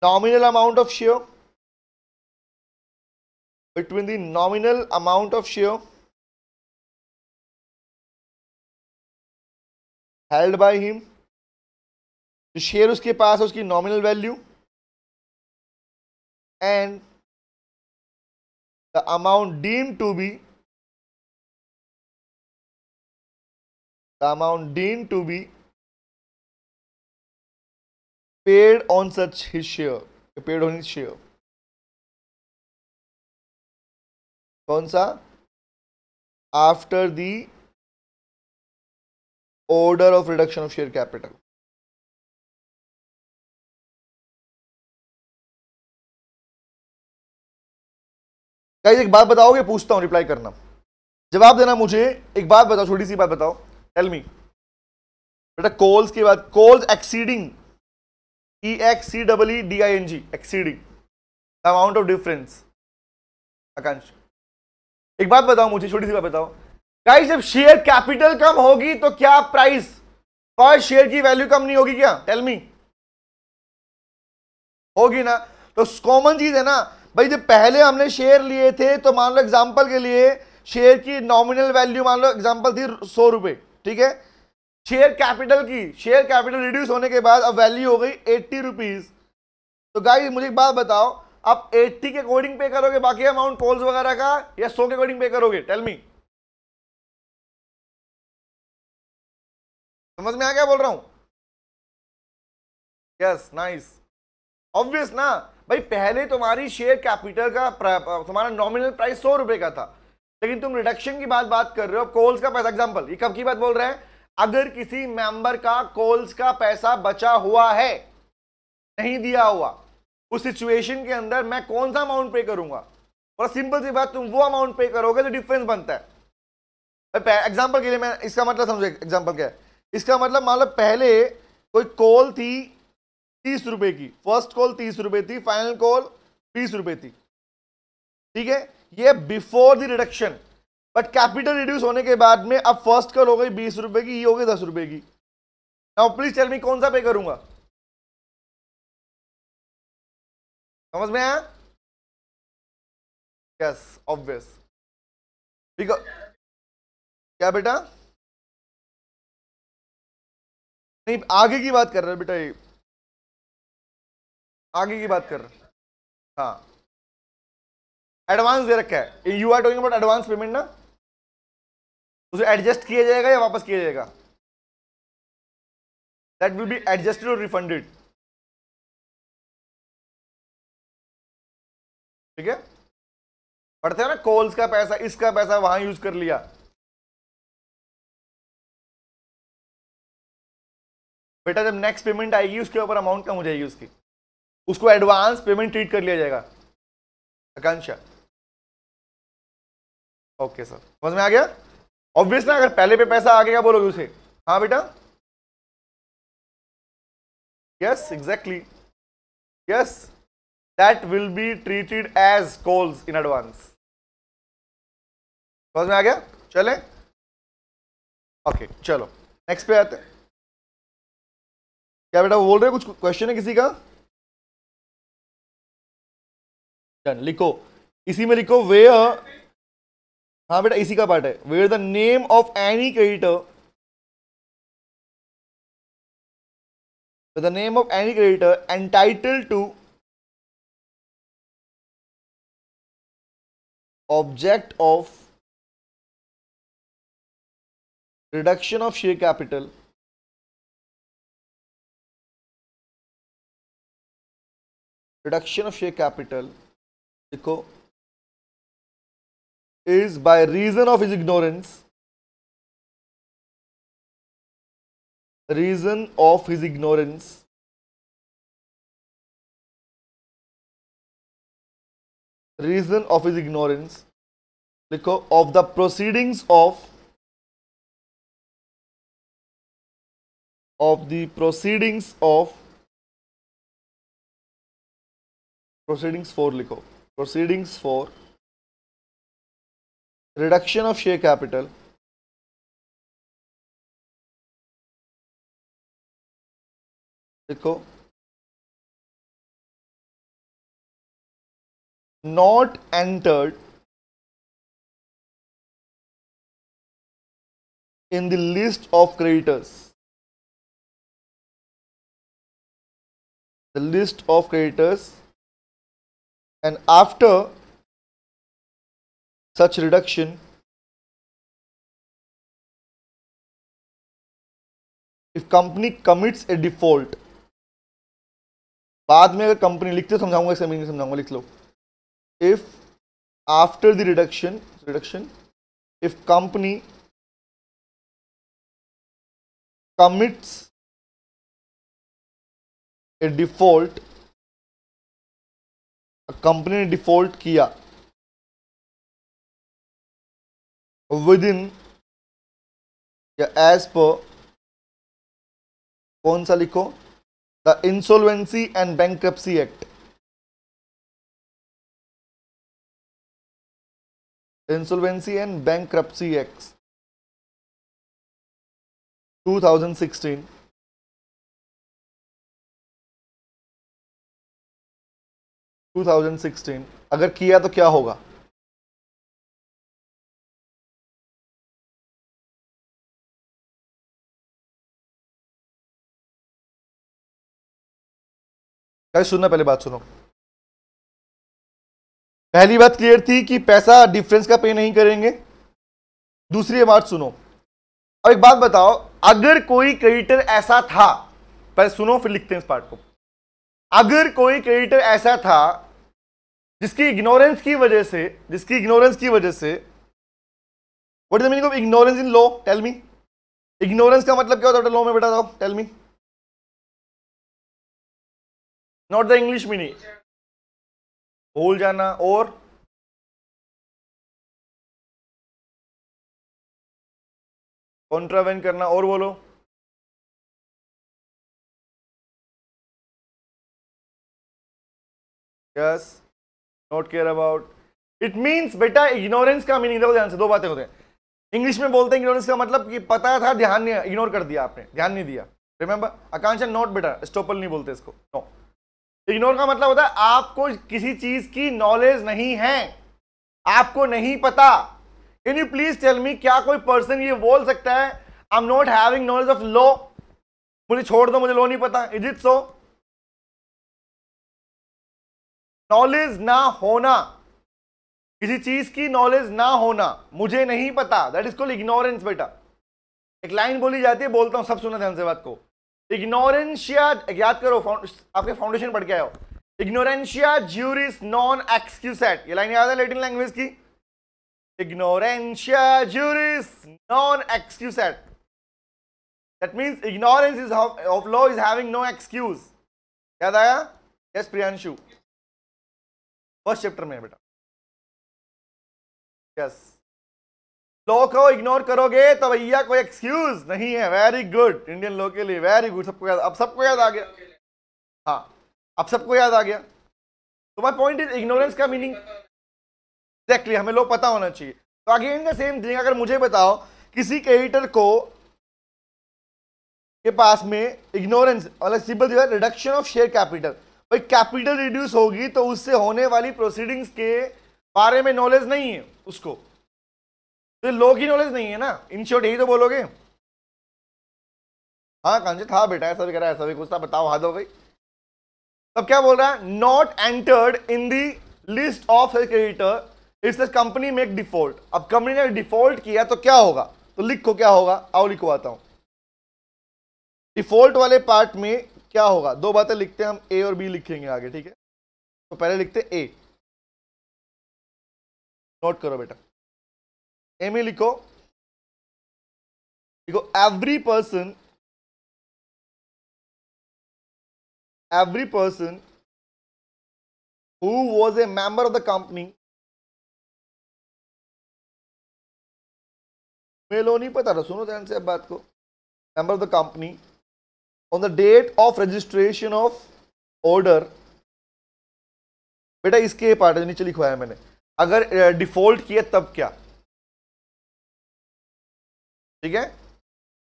Speaker 1: nominal amount of share, between the nominal amount of share held by him, जो शेयर उसके पास है उसकी nominal value, and the amount deemed to be, the amount deemed to be paid on such his share, paid on his share। कौन सा, after the order of reduction of share capital. Guys एक बात बताओगे, पूछता हूं, reply करना, जवाब देना मुझे। एक बात बताओ, छोटी सी बात बताओ, टेल मी बेटा, कॉल्स की बात, calls exceeding, EXCEEDING, exceeding the amount of difference. Akanksh एक बात बताओ मुझे, छोटी सी बात बताओ गाइस, जब शेयर कैपिटल कम होगी तो क्या प्राइस और शेयर की वैल्यू कम नहीं होगी क्या? टेल मी, होगी ना? तो कॉमन चीज है ना भाई, जब पहले हमने शेयर लिए थे तो मान लो एग्जांपल के लिए शेयर की नॉमिनल वैल्यू मान लो एग्जांपल थी 100 रुपए, ठीक है? शेयर कैपिटल रिड्यूस होने के बाद अब वैल्यू हो गई 80 रुपीज। तो गाइस मुझे एक बात बताओ, आप 80 के अकॉर्डिंग पे करोगे बाकी अमाउंट कॉल्स वगैरह का, या 100 के अकॉर्डिंग पे करोगे? टेल मी, समझ में आ क्या बोल रहा हूं? यस, नाइस, ऑब्वियस ना भाई। पहले तुम्हारी शेयर कैपिटल का तुम्हारा नॉमिनल प्राइस 100 रुपए का था, लेकिन तुम रिडक्शन की बात कर रहे हो। कोल्स का पैसा एग्जांपल, ये कब की बात बोल रहे हैं? अगर किसी मेंबर का कोल्स का पैसा बचा हुआ है, नहीं दिया हुआ, उस सिचुएशन के अंदर मैं कौन सा अमाउंट पे करूंगा? और सिंपल सी बात, तुम वो अमाउंट पे करोगे तो डिफरेंस बनता है। एग्जांपल के लिए मैं इसका मतलब समझे, एग्जांपल क्या है इसका मतलब? मान लो पहले कोई कॉल थी 30 रुपए की, फर्स्ट कॉल 30 रुपए थी, फाइनल कॉल 20 रुपए थी, ठीक है? ये before the reduction. But capital reduce होने के बाद में अब फर्स्ट कॉल हो गई 20 रुपए की, ये हो गई 10 रुपए की। नाउ प्लीज टेल मी कौन सा पे करूंगा? समझ में आया? Yes, obvious. क्या बेटा? नहीं, आगे की बात कर रहे हैं बेटा, ये आगे की बात कर रहे हैं। हाँ, एडवांस दे रखा है, you are talking about advance payment ना? उसे एडजस्ट किया जाएगा या वापस किया जाएगा? दैट विल बी एडजस्टेड और रिफंडेड, ठीक है? पढ़ते हैं ना, कॉल्स का पैसा, इसका पैसा वहां यूज कर लिया। बेटा जब नेक्स्ट पेमेंट आएगी उसके ऊपर अमाउंट कम हो जाएगी उसकी, उसको एडवांस पेमेंट ट्रीट कर लिया जाएगा। आकांक्षा, ओके सर, समझ में आ गया? ऑब्वियस ना, अगर पहले पे पैसा आ गया बोलोगे उसे। हाँ बेटा, yes exactly, yes, that will be treated as calls in advance. समझ में आ गया? चले, ओके चलो नेक्स्ट पे आते हैं। क्या बेटा वो बोल रहे हो, कुछ क्वेश्चन है किसी का? डन, लिखो, इसी में लिखो वेयर, हाँ बेटा इसी का पार्ट है, where the name of any creditor, the name of any creditor entitled to object of reduction of share capital, reduction of share capital, देखो, is by reason of his ignorance, reason of his ignorance, reason of his ignorance, लिखो, of the proceedings of the proceedings of proceedings for, लिखो, proceedings for reduction of share capital, लिखो, not entered in the list of creditors, the list of creditors, and after such reduction if company commits a default, बाद में अगर company, लिखते समझाऊंगा, इसका meaning समझाऊंगा, लिख लो, if after the reduction if company commits a default, company ने default किया विद इन या एज पर, कौन सा लिखो, the insolvency and bankruptcy act, insolvency and bankruptcy act 2016, अगर किया तो क्या होगा? सुनना, पहले बात सुनो। पहली बात क्लियर थी कि पैसा डिफरेंस का पे नहीं करेंगे। दूसरी बात सुनो, अब एक बात बताओ, अगर कोई क्रेडिटर ऐसा था, पहले सुनो फिर लिखते हैं इस पार्ट को। अगर कोई क्रेडिटर ऐसा था जिसकी इग्नोरेंस की वजह से what is the meaning of ignorance in law? Tell me. Ignorance का मतलब क्या होता है लॉ में बेटा? Tell me. Not the English meaning, भूल जाना और कॉन्ट्रावेन करना, और बोलो। Yes, not care about. It means बेटा इग्नोरेंस का मीनिंग देखो ध्यान से, दो बातें होते हैं। इंग्लिश में बोलते हैं इग्नोरेंस का मतलब कि पता था, ध्यान नहीं, इग्नोर कर दिया आपने, ध्यान नहीं दिया। रिमेंबर, आकांक्षा नॉट बेटा, स्टॉपल नहीं बोलते इसको, नो। इग्नोर का मतलब होता है आपको किसी चीज की नॉलेज नहीं है, आपको नहीं पता। Can you please tell me, क्या कोई पर्सन ये बोल सकता है I am not having knowledge of law, मुझे छोड़ दो, मुझे लॉ नहीं पता? Is it so? नॉलेज ना होना, किसी चीज की नॉलेज ना होना, मुझे नहीं पता, दैट इज कॉल्ड इग्नोरेंस बेटा। एक लाइन बोली जाती है, बोलता हूं, सब सुना ध्यान से बात को। इग्नोरेंशिया, याद करो, आपके फाउंडेशन पढ़ के आए हो। इग्नोरेंशिया ज्यूरिस नॉन एक्सक्यूसेट, ये लाइन याद है लैटिन लैंग्वेज की? ignorantia juris non excusat, that means ignorance is of law is having no excuse। याद आया? यस प्रियांशु, फर्स्ट चैप्टर में बेटा। यस, लॉ को इग्नोर करोगे तो भैया कोई एक्सक्यूज नहीं है। वेरी गुड, इंडियन लॉ के लिए वेरी गुड, सबको याद, अब सबको याद आ गया। हाँ, अब सबको याद आ गया। तो माय पॉइंट इज इग्नोरेंस का मीनिंग एग्जैक्टली हमें लोग पता होना चाहिए। तो अगेन द सेम थिंग, अगर मुझे बताओ किसी क्रेडिटर को के पास में इग्नोरेंस मतलब simple reduction of share capital, भाई कैपिटल रिड्यूस होगी तो उससे होने वाली प्रोसीडिंग्स के बारे में नॉलेज नहीं है उसको, तो लॉ की नॉलेज नहीं है ना, इन शॉर्ट यही तो बोलोगे। हाँ कांचे था बेटा, ऐसा भी करा, ऐसा भी कुछ था, बताओ हाथ हो गई। तब क्या बोल रहा है? Not entered in the list of creditor it's the company make default. अब कंपनी ने डिफॉल्ट किया तो क्या होगा? तो लिखो क्या होगा, आओ लिखवाता हूं। डिफॉल्ट वाले पार्ट में क्या होगा? दो बातें लिखते हैं हम, ए और बी लिखेंगे आगे, ठीक है? तो पहले लिखते हैं ए, नोट करो बेटा। ए में लिखो every person who was a member of the company, मेलो नहीं पता था, सुनो ध्यान से अब बात को। member of the company on the date of registration of order, बेटा इसके पार्ट नीचे लिखवाया मैंने, अगर डिफॉल्ट किया तब क्या? ठीक है,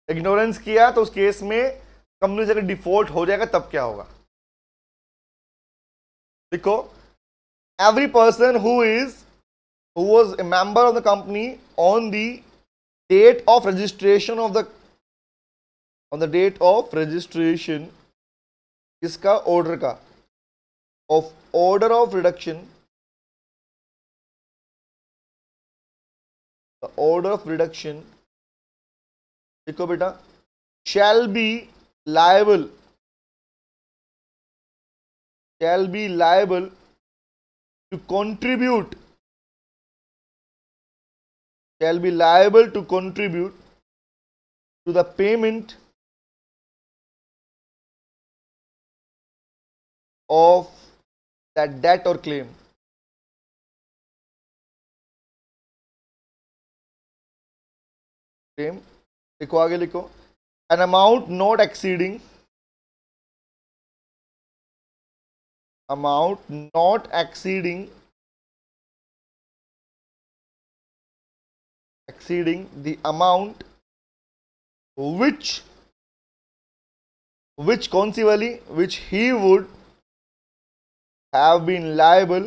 Speaker 1: इग्नोरेंस किया तो उस केस में कंपनी से अगर डिफॉल्ट हो जाएगा तब क्या होगा? देखो, every person who was a member of the company on the date of registration of the इसका ऑर्डर का of order of reduction, the order of reduction, देखो बेटा, shall be liable to contribute to the payment of that debt or claim। लिखो आगे, लिखो an amount not exceeding exceeding the amount which कौन सी वाली, which he would have been liable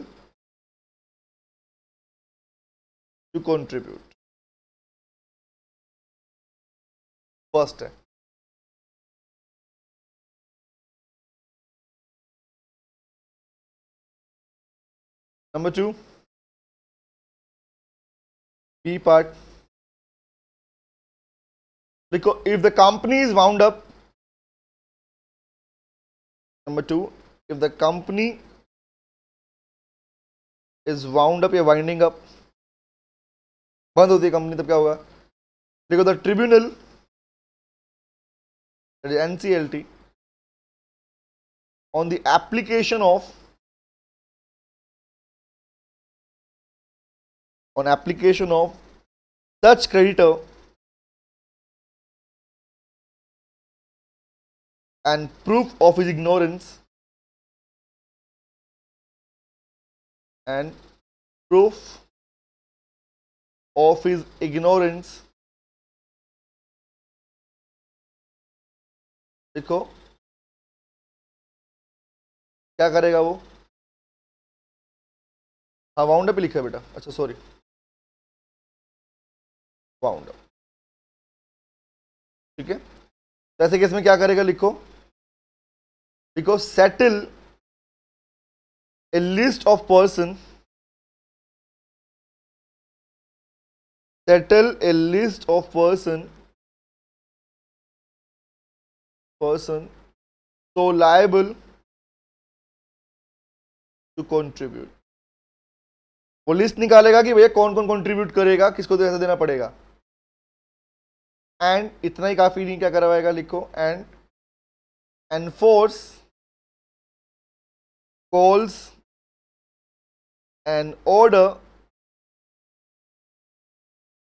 Speaker 1: to contribute. First है. Number 2, B part. देखो, if the company is wound up, number 2, if the company is wound up या winding up, बंद होती है company, तब क्या होगा? देखो, the tribunal, that is NCLT, on the application of such creditor and proof of his ignorance देखो क्या करेगा वो? हाँ, वाउंड अप लिखा है बेटा. अच्छा, सॉरी, वाउंड अप. ठीक है. तो ऐसे केस में क्या करेगा? लिखो settle A list of person, so liable to contribute. वो लिस्ट निकालेगा कि भैया कौन कौन कंट्रीब्यूट करेगा, किसको तो ऐसा देना पड़ेगा. एंड इतना ही काफी नहीं, क्या करवाएगा? लिखो, and enforce calls an order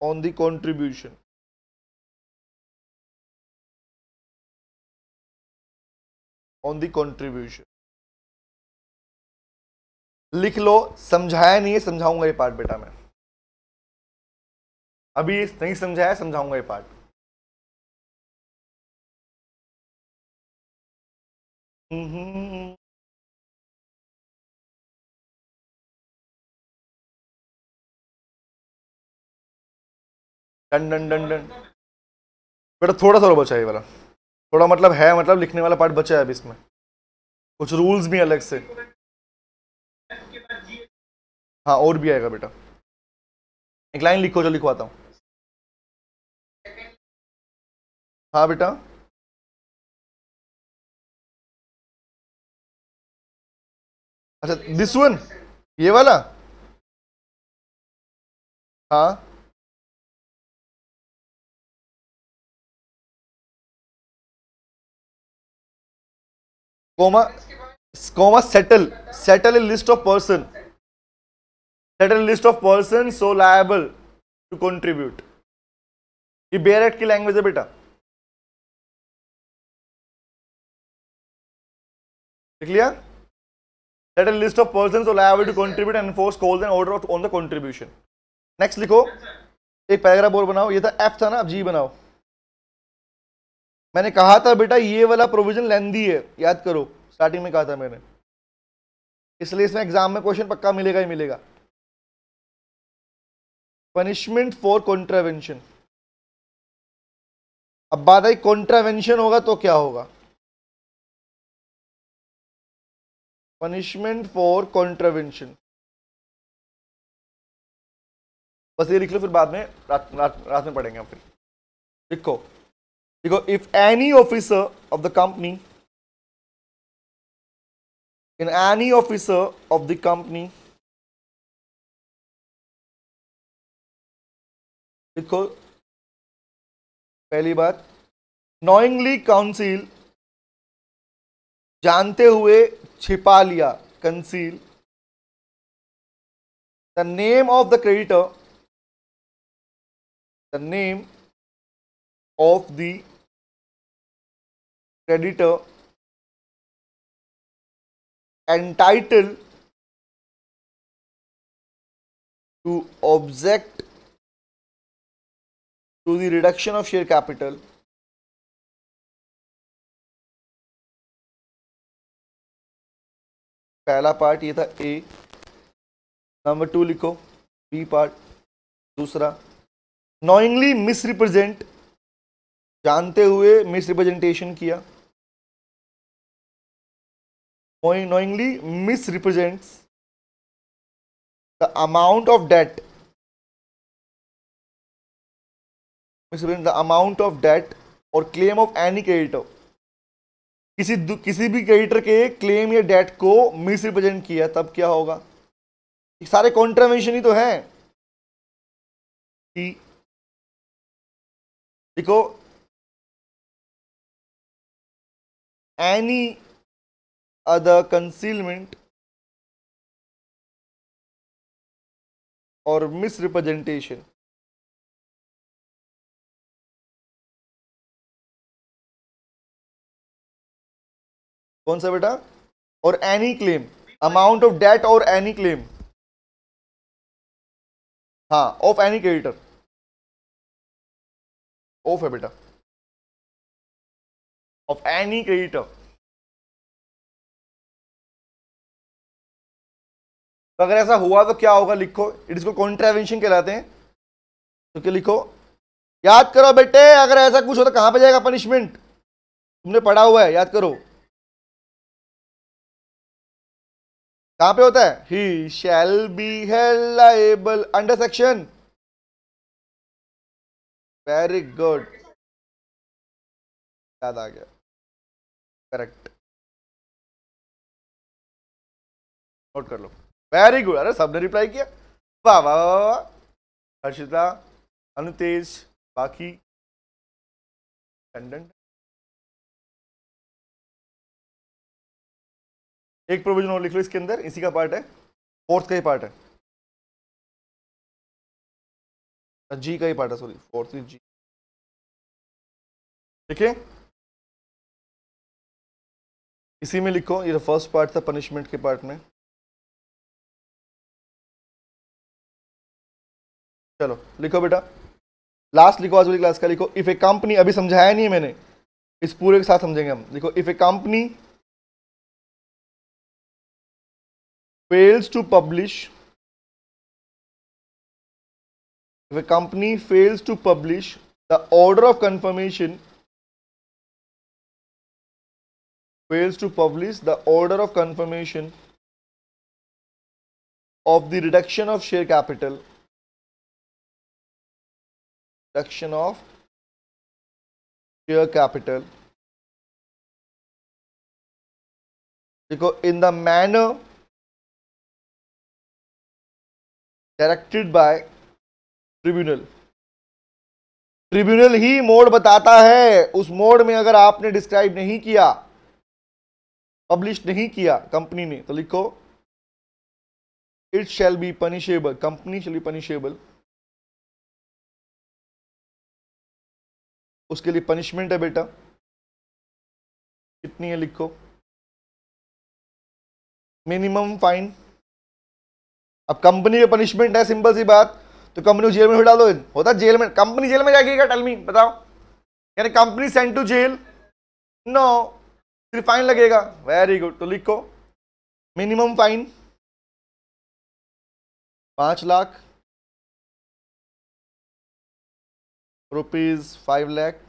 Speaker 1: on the contribution. लिख लो. समझाया नहीं है, समझाऊंगा ये पार्ट बेटा मैं. अभी नहीं समझाया, समझाऊंगा ये part. Done done done done बेटा. थोड़ा सा बचा है ये वाला, थोड़ा मतलब है, मतलब लिखने वाला पार्ट बचा है अभी इसमें. कुछ रूल्स भी अलग से. हाँ, और भी आएगा बेटा. एक लाइन लिखो जो लिखवाता हूँ. हाँ बेटा. अच्छा, दिस वन, ये वाला. हाँ, coma settle a list of person, so liable to contribute. ये बेयर एक्ट की लैंग्वेज है बेटा. लिख लिया? Settle a list of persons so liable to contribute and enforce calls and order on the contribution. Next लिखो, एक paragraph और बनाओ. ये था एफ था ना, अब जी बनाओ. मैंने कहा था बेटा ये वाला प्रोविजन लेंदी है, याद करो, स्टार्टिंग में कहा था मैंने. इसलिए इसमें एग्जाम में क्वेश्चन पक्का मिलेगा ही मिलेगा. Punishment for contravention. अब बात आई कॉन्ट्रावेंशन होगा तो क्या होगा? Punishment for contravention. बस ये लिख लो, फिर बाद में रात में पढ़ेंगे हम. फिर लिखो if any officer of the company, in any officer of the company, लिखो पहली बात, नॉइंगली काउंसिल, जानते हुए छिपा लिया, conceal, the name of the creditor, the name of the creditor entitled to object to the reduction of share capital पहला part ये था ए, नंबर 2 लिखो बी पार्ट दूसरा, नॉइंगली मिसरिप्रेजेंट, जानते हुए मिसरिप्रेजेंटेशन किया, knowingly misrepresents the amount of debt, misrepresent the amount of debt or claim of any creditor, किसी भी क्रेडिटर के क्लेम या डेट को मिसरिप्रेजेंट किया तब क्या होगा? ये सारे कॉन्ट्रावेंशन ही तो है कि देखो एनी अदर कंसीलमेंट और मिसरिप्रेजेंटेशन, कौन सा बेटा? और any claim, amount of debt और एनी क्लेम, हाँ ऑफ एनी क्रेडिटर, ऑफ है बेटा, ऑफ एनी क्रेडिटर। तो अगर ऐसा हुआ तो क्या होगा? लिखो, इट इज को कॉन्ट्रावेंशन कहलाते हैं। तो क्या लिखो, याद करो बेटे, अगर ऐसा कुछ हो तो कहां पे जाएगा पनिशमेंट? तुमने पढ़ा हुआ है, याद करो कहां पे होता है? He shall be held liable under section, very good, याद आ गया, करेक्ट, नोट कर लो, वेरी गुड। अरे सबने रिप्लाई किया, वाह वाह वाह वाह। हर्षिता, अनुतेज, बाकी टंडन। एक प्रोविजन और लिख लो इसके अंदर, इसी का पार्ट है, फोर्थ का ही पार्ट है, जी का ही पार्ट है, सॉरी फोर्थ जी, ठीक है। इसी में लिखो, ये फर्स्ट पार्ट था पनिशमेंट के पार्ट में। चलो लिखो बेटा, लास्ट लिखो आज वाली क्लास का, लिखो इफ ए कंपनी, अभी समझाया नहीं है मैंने, इस पूरे के साथ समझेंगे हम। लिखो if A company fails to publish, if a company fails to publish the order of confirmation, fails to publish the order of confirmation of the reduction of share capital, reduction of share capital, देखो in the manner directed by tribunal, tribunal he mode बताता है, उस mode में अगर आपने describe नहीं किया, publish नहीं किया कंपनी ने, तो लिखो it shall be punishable, company shall be punishable, उसके लिए पनिशमेंट है बेटा, कितनी है लिखो, मिनिमम फाइन। अब कंपनी की पनिशमेंट है, सिंपल सी बात, तो कंपनी को जेल में डाल दो, होता जेल में, कंपनी जेल में जाएगी क्या? टेल मी, बताओ, यानी company send to jail? No, सिर्फ फाइन लगेगा, वेरी गुड। तो लिखो minimum fine 5 lakh rupees 5 lakh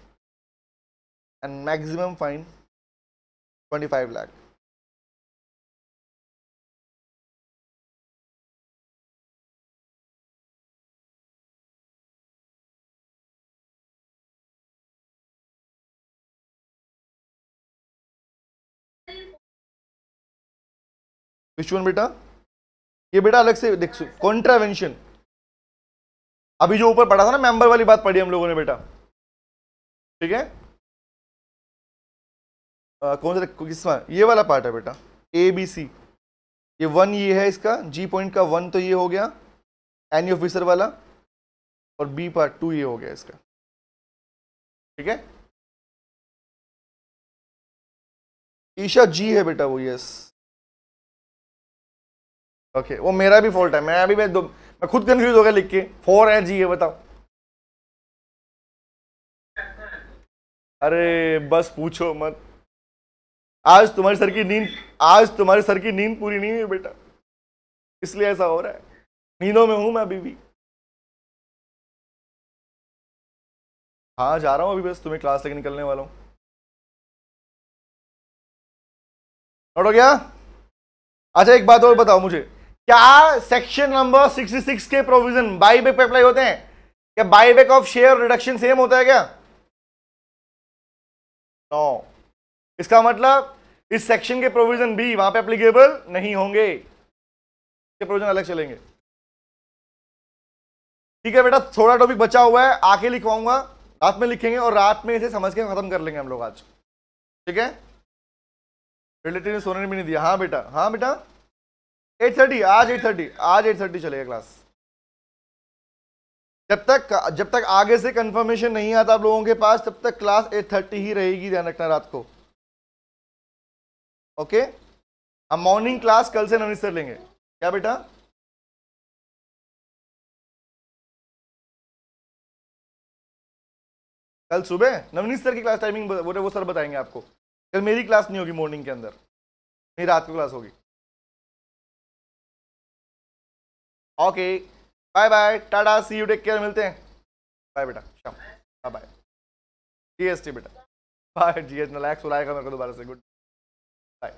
Speaker 1: and maximum fine 25 lakh. Which one बेटा? ये बेटा अलग से देख, कॉन्ट्रावेंशन, अभी जो ऊपर पढ़ा था ना, मेंबर वाली बात पढ़ी हम लोगों ने बेटा, ठीक है। कौन सा किसमें? ये वाला पार्ट है बेटा, ए बी सी, ये 1 ये है इसका, जी पॉइंट का 1 तो ये हो गया एनी ऑफिसर वाला, और बी पार्ट 2 ये हो गया इसका, ठीक है। ईशा जी है बेटा वो, यस ओके, वो मेरा भी फॉल्ट है, मैं खुद कंफ्यूज हो गया लिख के, 4 है जी है, बताओ अरे बस पूछो मत, आज तुम्हारे सर की नींद पूरी नहीं हुई बेटा, इसलिए ऐसा हो रहा है। नींदों में हूं मैं अभी भी। हाँ जा रहा हूँ अभी, बस तुम्हें क्लास लेके निकलने वाला हूँ। नोट हो गया? अच्छा एक बात और बताओ मुझे, क्या सेक्शन नंबर 66 के प्रोविजन बाईबैक पे अप्लाई होते हैं? क्या buyback of share reduction same होता है क्या? नो। इसका मतलब इस सेक्शन के प्रोविजन भी वहां पे एप्लीकेबल नहीं होंगे, के प्रोविजन अलग चलेंगे। ठीक है बेटा, थोड़ा टॉपिक बचा हुआ है, आके लिखवाऊंगा, रात में लिखेंगे और रात में इसे समझ के खत्म कर लेंगे हम लोग आज। ठीक है? रिलेटिव ने सोने भी नहीं दिया। हाँ बेटा, हाँ बेटा 8:30, आज 8:30, आज 8:30 चलेगा क्लास। जब तक आगे से कंफर्मेशन नहीं आता आप लोगों के पास, तब तक क्लास 8:30 ही रहेगी, ध्यान रखना रात को। ओके, हम मॉर्निंग क्लास कल से नवनीत सर लेंगे। क्या बेटा? कल सुबह नवनीत सर की क्लास टाइमिंग वो सर बताएंगे आपको। कल मेरी क्लास नहीं होगी मॉर्निंग के अंदर, मेरी रात को क्लास होगी। Okay, bye bye, tata, see you, take care, मिलते हैं। बाय बेटा, शाम, बाय बाय। जीएसटी बेटा, बाय। जीएस नलायक सुलाएगा मेरे को दोबारा से। Good bye.